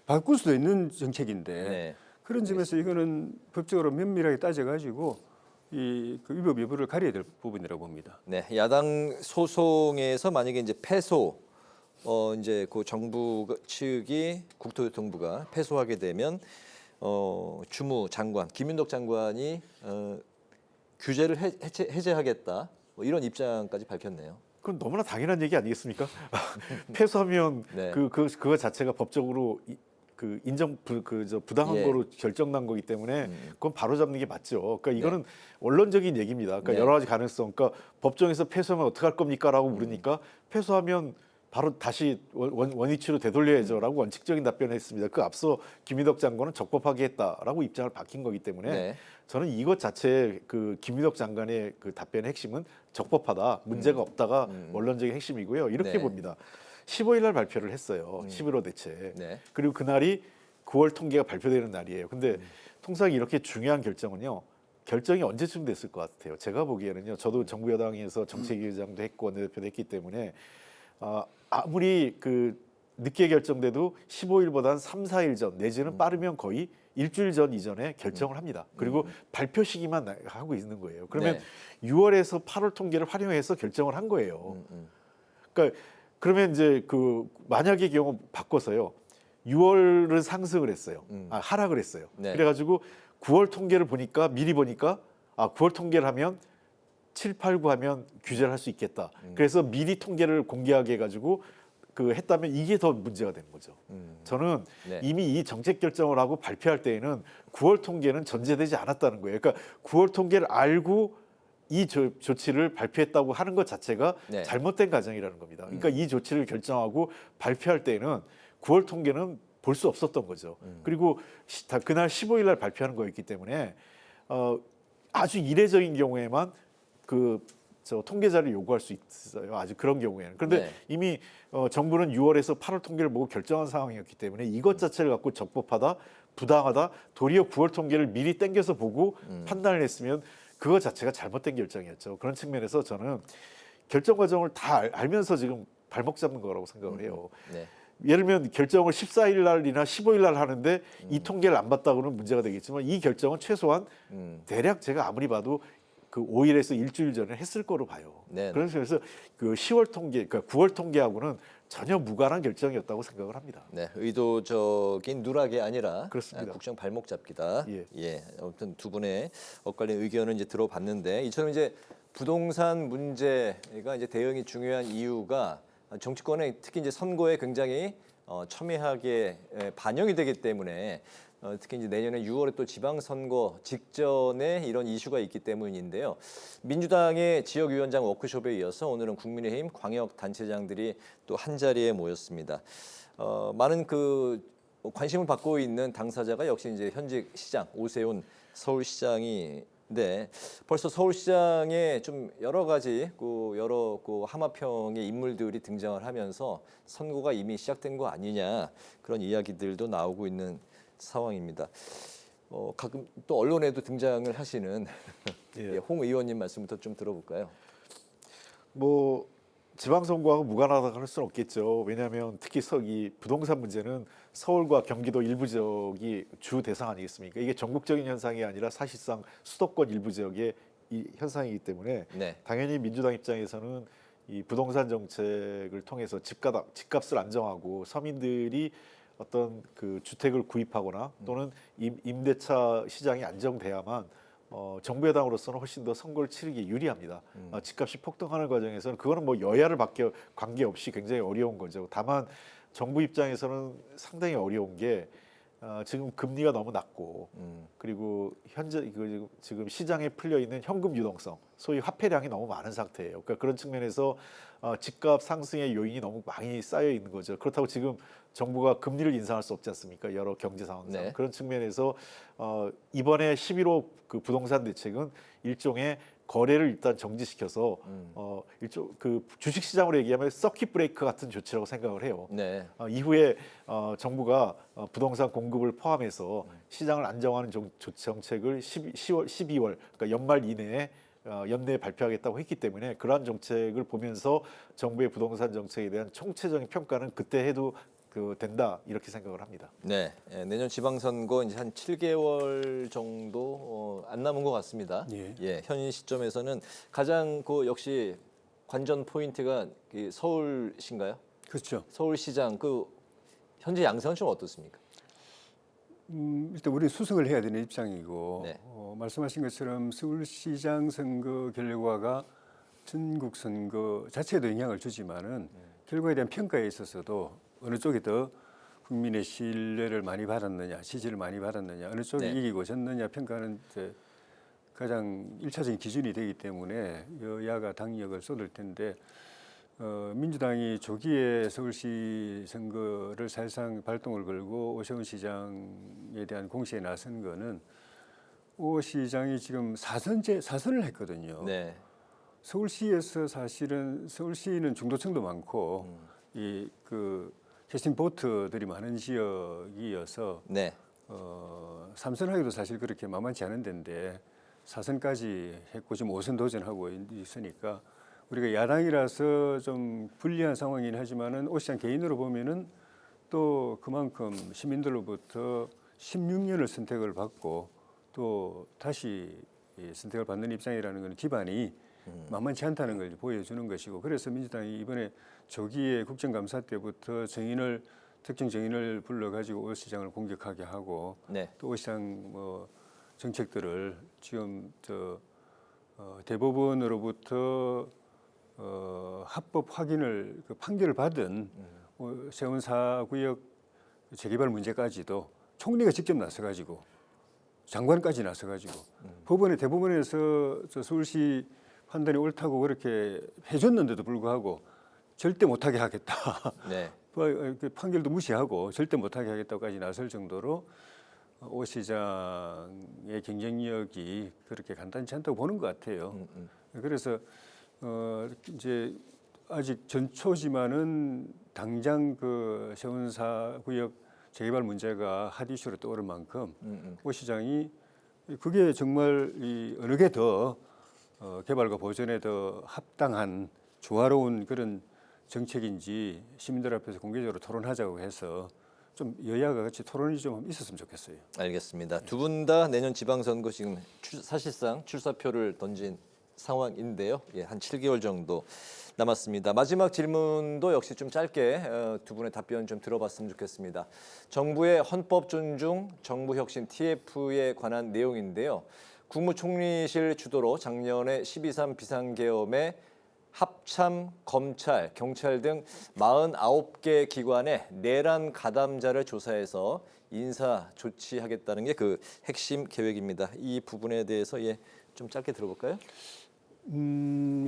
바꿀 수도 있는 정책인데 네. 그런 점에서 이거는 법적으로 면밀하게 따져가지고 그 위법 여부를 가려야 될 부분이라고 봅니다. 네. 야당 소송에서 만약에 이제 패소 이제 그 정부 측이 국토교통부가 패소하게 되면 주무 장관 김윤덕 장관이 규제를 해제하겠다 이런 입장까지 밝혔네요. 그건 너무나 당연한 얘기 아니겠습니까? 패소하면 네. 그거 자체가 법적으로 부당한 거로 결정난 거기 때문에 그건 바로 잡는 게 맞죠. 그러니까 이거는 원론적인 얘기입니다. 그러니까 여러 가지 가능성. 그러니까 법정에서 패소하면 어떡할 겁니까?라고 물으니까 패소하면 바로 다시 원위치로 되돌려야죠라고 원칙적인 답변을 했습니다. 그 앞서 김윤덕 장관은 적법하게 했다라고 입장을 밝힌 거기 때문에 저는 이것 자체 그 김윤덕 장관의 그 답변의 핵심은 적법하다, 문제가 없다가 원론적인 핵심이고요. 이렇게 봅니다. 15일 날 발표를 했어요. 11호 대책. 그리고 그날이 9월 통계가 발표되는 날이에요. 근데 통상 이렇게 중요한 결정은요. 결정이 언제쯤 됐을 것 같아요. 제가 보기에는요. 저도 정부 여당에서 정책위원장도 했고 원내대표도 했기 때문에 아무리 늦게 결정돼도 15일보다는 3, 4일 전 내지는 빠르면 거의 일주일 전 이전에 결정을 합니다. 그리고 발표 시기만 하고 있는 거예요. 그러면 6월에서 8월 통계를 활용해서 결정을 한 거예요. 그러니까 그러면 이제 만약의 경우 바꿔서요. 6월은 상승을 했어요. 하락을 했어요. 그래가지고 9월 통계를 미리 보니까 9월 통계를 하면 7, 8, 9 하면 규제를 할 수 있겠다. 그래서 미리 통계를 공개하게 해가지고 했다면 이게 더 문제가 되는 거죠. 저는 이미 이 정책 결정을 하고 발표할 때에는 9월 통계는 전제되지 않았다는 거예요. 그러니까 9월 통계를 알고 이 조치를 발표했다고 하는 것 자체가 잘못된 과정이라는 겁니다. 그러니까 이 조치를 결정하고 발표할 때에는 9월 통계는 볼 수 없었던 거죠. 그리고 그날 15일 날 발표하는 거였기 때문에 아주 이례적인 경우에만 통계자를 요구할 수 있어요. 아주 그런 경우에는. 그런데 이미 정부는 6월에서 8월 통계를 보고 결정한 상황이었기 때문에 이것 자체를 갖고 적법하다, 부당하다, 도리어 9월 통계를 미리 땡겨서 보고 판단을 했으면 그것 자체가 잘못된 결정이었죠. 그런 측면에서 저는 결정 과정을 다 알면서 지금 발목 잡는 거라고 생각을 해요. 예를 들면 결정을 14일 날이나 15일 날 하는데 이 통계를 안 봤다고는 문제가 되겠지만 이 결정은 최소한 대략 제가 아무리 봐도 5일에서 일주일 전에 했을 거로 봐요. 그런 점에서 10월 통계, 그러니까 9월 통계하고는 전혀 무관한 결정이었다고 생각을 합니다. 네, 의도적인 누락이 아니라 그렇습니다. 국정 발목 잡기다. 예. 아무튼 두 분의 엇갈린 의견을 이제 들어봤는데 이처럼 이제 부동산 문제가 이제 대응이 중요한 이유가 정치권에 특히 이제 선거에 굉장히 첨예하게 반영이 되기 때문에 특히 이제 내년에 6월에 또 지방선거 직전에 이런 이슈가 있기 때문인데요. 민주당의 지역위원장 워크숍에 이어서 오늘은 국민의힘 광역단체장들이 또 한 자리에 모였습니다. 많은 그 관심을 받고 있는 당사자가 역시 이제 현직 시장 오세훈 서울시장인데 벌써 서울시장에 좀 여러 가지 여러 하마평의 인물들이 등장을 하면서 선거가 이미 시작된 거 아니냐 그런 이야기들도 나오고 있는 상황입니다. 가끔 또 언론에도 등장을 하시는 홍 의원님 말씀부터 좀 들어볼까요? 뭐 지방선거하고 무관하다고 할 수는 없겠죠. 왜냐하면 특히 이 부동산 문제는 서울과 경기도 일부 지역이 주 대상 아니겠습니까? 이게 전국적인 현상이 아니라 사실상 수도권 일부 지역의 이 현상이기 때문에 당연히 민주당 입장에서는 이 부동산 정책을 통해서 집값을 안정하고 서민들이 어떤 그 주택을 구입하거나 또는 임대차 시장이 안정돼야만 정부 여당으로서는 훨씬 더 선거를 치르기 유리합니다. 집값이 폭등하는 과정에서는 그거는 뭐 여야를 관계없이 굉장히 어려운 거죠. 다만 정부 입장에서는 상당히 어려운 게 지금 금리가 너무 낮고 그리고 현재 지금 시장에 풀려 있는 현금 유동성, 소위 화폐량이 너무 많은 상태예요. 그러니까 그런 측면에서 집값 상승의 요인이 너무 많이 쌓여 있는 거죠. 그렇다고 지금 정부가 금리를 인상할 수 없지 않습니까? 여러 경제 상황상 그런 측면에서 이번에 11호 그 부동산 대책은 일종의 거래를 일단 정지시켜서 일종 그 주식 시장으로 얘기하면 서킷 브레이크 같은 조치라고 생각을 해요. 이후에 정부가 부동산 공급을 포함해서 시장을 안정화하는 정책을 12월 그러니까 연말 이내에 연내에 발표하겠다고 했기 때문에 그러한 정책을 보면서 정부의 부동산 정책에 대한 총체적인 평가는 그때 해도 된다 이렇게 생각을 합니다. 네, 내년 지방선거 이제 한 7개월 정도 안 남은 것 같습니다. 현 시점에서는 가장 역시 관전 포인트가 서울시인가요? 그렇죠. 서울시장 현재 양상은 좀 어떻습니까? 일단 우리는 수성을 해야 되는 입장이고 말씀하신 것처럼 서울시장 선거 결과가 전국 선거 자체에도 영향을 주지만은 결과에 대한 평가에 있어서도 어느 쪽이 더 국민의 신뢰를 많이 받았느냐, 지지를 많이 받았느냐, 어느 쪽이 이기고 졌느냐 평가는 이제 가장 1차적인 기준이 되기 때문에 여야가 당력을 쏟을 텐데 민주당이 조기에 서울시 선거를 사실상 발동을 걸고 오세훈 시장에 대한 공시에 나선 거는 오 시장이 지금 사선을 했거든요. 서울시에서 사실은 서울시는 중도층도 많고 캐스팅 보트들이 많은 지역이어서 3선하기도 사실 그렇게 만만치 않은 데인데 4선까지 했고 지금 5선 도전하고 있으니까 우리가 야당이라서 좀 불리한 상황이긴 하지만은 오 시장 개인으로 보면은 또 그만큼 시민들로부터 16년을 선택을 받고 또 다시 선택을 받는 입장이라는 건 기반이 만만치 않다는 걸 보여주는 것이고 그래서 민주당이 이번에 조기에 국정감사 때부터 특정 정인을 불러가지고 오 시장을 공격하게 하고 또 오 시장 정책들을 지금 대법원으로부터 합법 확인을 판결을 받은 세운 4구역 재개발 문제까지도 총리가 직접 나서가지고 장관까지 나서가지고 대법원에서 서울시 판단이 옳다고 그렇게 해줬는데도 불구하고 절대 못하게 하겠다. 판결도 무시하고 절대 못하게 하겠다고까지 나설 정도로 오 시장의 경쟁력이 그렇게 간단치 않다고 보는 것 같아요. 그래서 이제 아직 전초지만은 당장 세운 4구역 재개발 문제가 핫 이슈로 떠오를 만큼 오 시장이 그게 정말 어느 게 더 개발과 보전에 더 합당한 조화로운 그런 정책인지 시민들 앞에서 공개적으로 토론하자고 해서 좀 여야가 같이 토론이 좀 있었으면 좋겠어요. 알겠습니다. 두 분 다 내년 지방선거 지금 사실상 출사표를 던진 상황인데요. 예, 한 7개월 정도 남았습니다. 마지막 질문도 역시 좀 짧게 두 분의 답변 좀 들어봤으면 좋겠습니다. 정부의 헌법 존중, 정부혁신 TF에 관한 내용인데요. 국무총리실 주도로 작년에 12.3 비상계엄에 합참, 검찰, 경찰 등 49개 기관의 내란 가담자를 조사해서 인사 조치하겠다는 게 그 핵심 계획입니다. 이 부분에 대해서 좀 짧게 들어볼까요?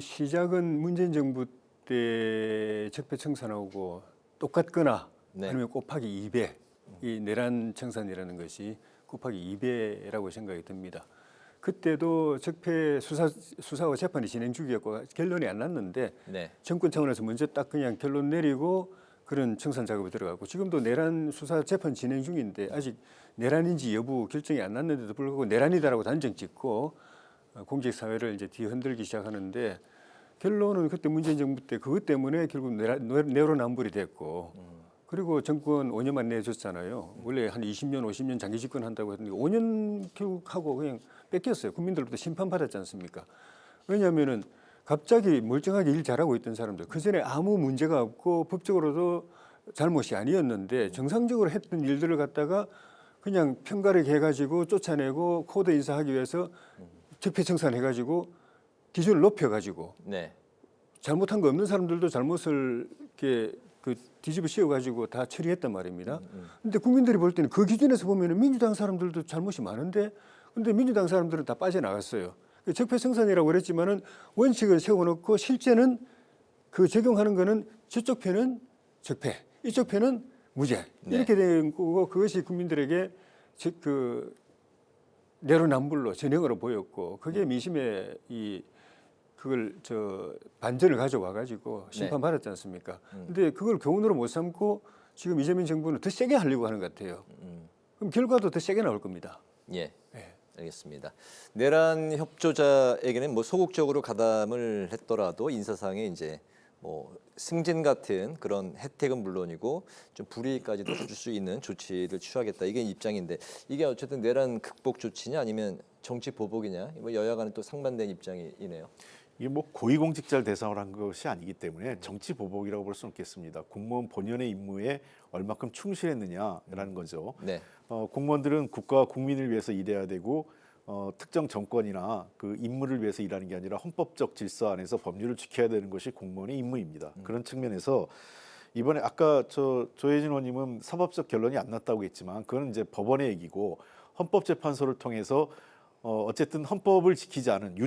시작은 문재인 정부 때 적폐청산하고 똑같거나 아니면 곱하기 2배, 이 내란 청산이라는 것이 곱하기 2배라고 생각이 듭니다. 그때도 적폐 수사와 재판이 진행 중이었고 결론이 안 났는데 정권 차원에서 먼저 딱 그냥 결론 내리고 그런 청산 작업에 들어가고 지금도 내란 수사 재판 진행 중인데 아직 내란인지 여부 결정이 안 났는데도 불구하고 내란이다라고 단정 짓고 공직사회를 이제 뒤흔들기 시작하는데 결론은 그때 문재인 정부 때 그것 때문에 결국 내로남불이 됐고 그리고 정권 5년만 내줬잖아요. 원래 한 20년, 50년 장기 집권한다고 했는데 5년 결국 하고 그냥 뺏겼어요. 국민들로부터 심판받았지 않습니까? 왜냐하면은 갑자기 멀쩡하게 일 잘하고 있던 사람들 그전에 아무 문제가 없고 법적으로도 잘못이 아니었는데 정상적으로 했던 일들을 갖다가 그냥 편가르기 해가지고 쫓아내고 코드 인사하기 위해서 적폐청산해가지고 기준을 높여가지고 잘못한 거 없는 사람들도 잘못을 이렇게 뒤집어 씌워가지고 다 처리했단 말입니다. 근데 국민들이 볼 때는 그 기준에서 보면은 민주당 사람들도 잘못이 많은데 근데 민주당 사람들은 다 빠져나갔어요. 적폐청산이라고 그랬지만은 원칙을 세워놓고 실제는 그 적용하는 거는 저쪽 편은 적폐, 이쪽 편은 무죄 이렇게 된 거고 그것이 국민들에게 내로남불로 전형으로 보였고 그게 민심에 그걸 반전을 가져와 가지고 심판받았지 않습니까? 근데 그걸 교훈으로 못 삼고 지금 이재명 정부는 더 세게 하려고 하는 것 같아요. 그럼 결과도 더 세게 나올 겁니다. 알겠습니다. 내란 협조자에게는 뭐 소극적으로 가담을 했더라도 인사상에 이제 뭐 승진 같은 그런 혜택은 물론이고 좀 불이익까지도 줄 수 있는 조치를 취하겠다. 이게 입장인데 이게 어쨌든 내란 극복 조치냐 아니면 정치 보복이냐 뭐 여야 간에 또 상반된 입장이네요. 이게 뭐 고위공직자를 대상으로 한 것이 아니기 때문에 정치 보복이라고 볼 수는 없겠습니다. 공무원 본연의 임무에 얼마큼 충실했느냐라는 거죠. 공무원들은 국가와 국민을 위해서 일해야 되고 특정 정권이나 그 임무를 위해서 일하는 게 아니라 헌법적 질서 안에서 법률을 지켜야 되는 것이 공무원의 임무입니다. 그런 측면에서 이번에 아까 조혜진 의원님은 사법적 결론이 안 났다고 했지만 그건 이제 법원의 얘기고 헌법재판소를 통해서 어쨌든 헌법을 지키지 않은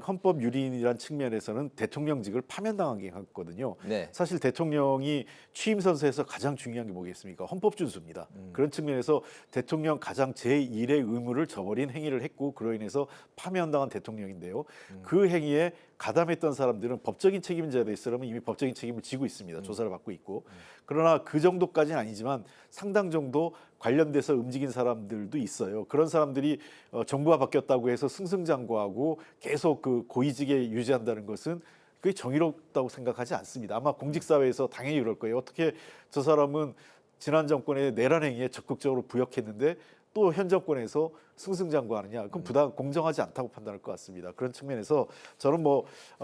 헌법 유린이라는 측면에서는 대통령직을 파면당하게 했거든요. 사실 대통령이 취임 선서에서 가장 중요한 게 뭐겠습니까? 헌법 준수입니다. 그런 측면에서 대통령 가장 제1의 의무를 저버린 행위를 했고 그로 인해서 파면당한 대통령인데요. 그 행위에 가담했던 사람들은 법적인 책임자에 대해서는 이미 법적인 책임을 지고 있습니다. 조사를 받고 있고. 그러나 그 정도까지는 아니지만 상당 정도 관련돼서 움직인 사람들도 있어요. 그런 사람들이 정부가 바뀌었다고 해서 승승장구하고 계속 그 고위직에 유지한다는 것은 그게 정의롭다고 생각하지 않습니다. 아마 공직사회에서 당연히 그럴 거예요. 어떻게 저 사람은 지난 정권의 내란 행위에 적극적으로 부역했는데 또 현 정권에서 승승장구하느냐, 그럼 공정하지 않다고 판단할 것 같습니다. 그런 측면에서 저는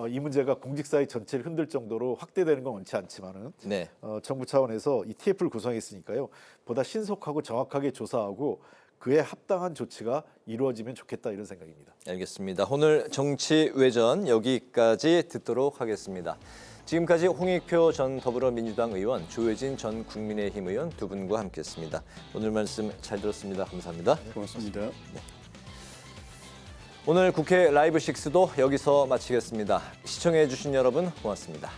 이 문제가 공직사회 전체를 흔들 정도로 확대되는 건 원치 않지만은 정부 차원에서 이 TF를 구성했으니까요, 보다 신속하고 정확하게 조사하고 그에 합당한 조치가 이루어지면 좋겠다 이런 생각입니다. 알겠습니다. 오늘 정치외전 여기까지 듣도록 하겠습니다. 지금까지 홍익표 전 더불어민주당 의원, 조혜진 전 국민의힘 의원 두 분과 함께했습니다. 오늘 말씀 잘 들었습니다. 감사합니다. 고맙습니다. 오늘 국회 라이브 6도 여기서 마치겠습니다. 시청해 주신 여러분 고맙습니다.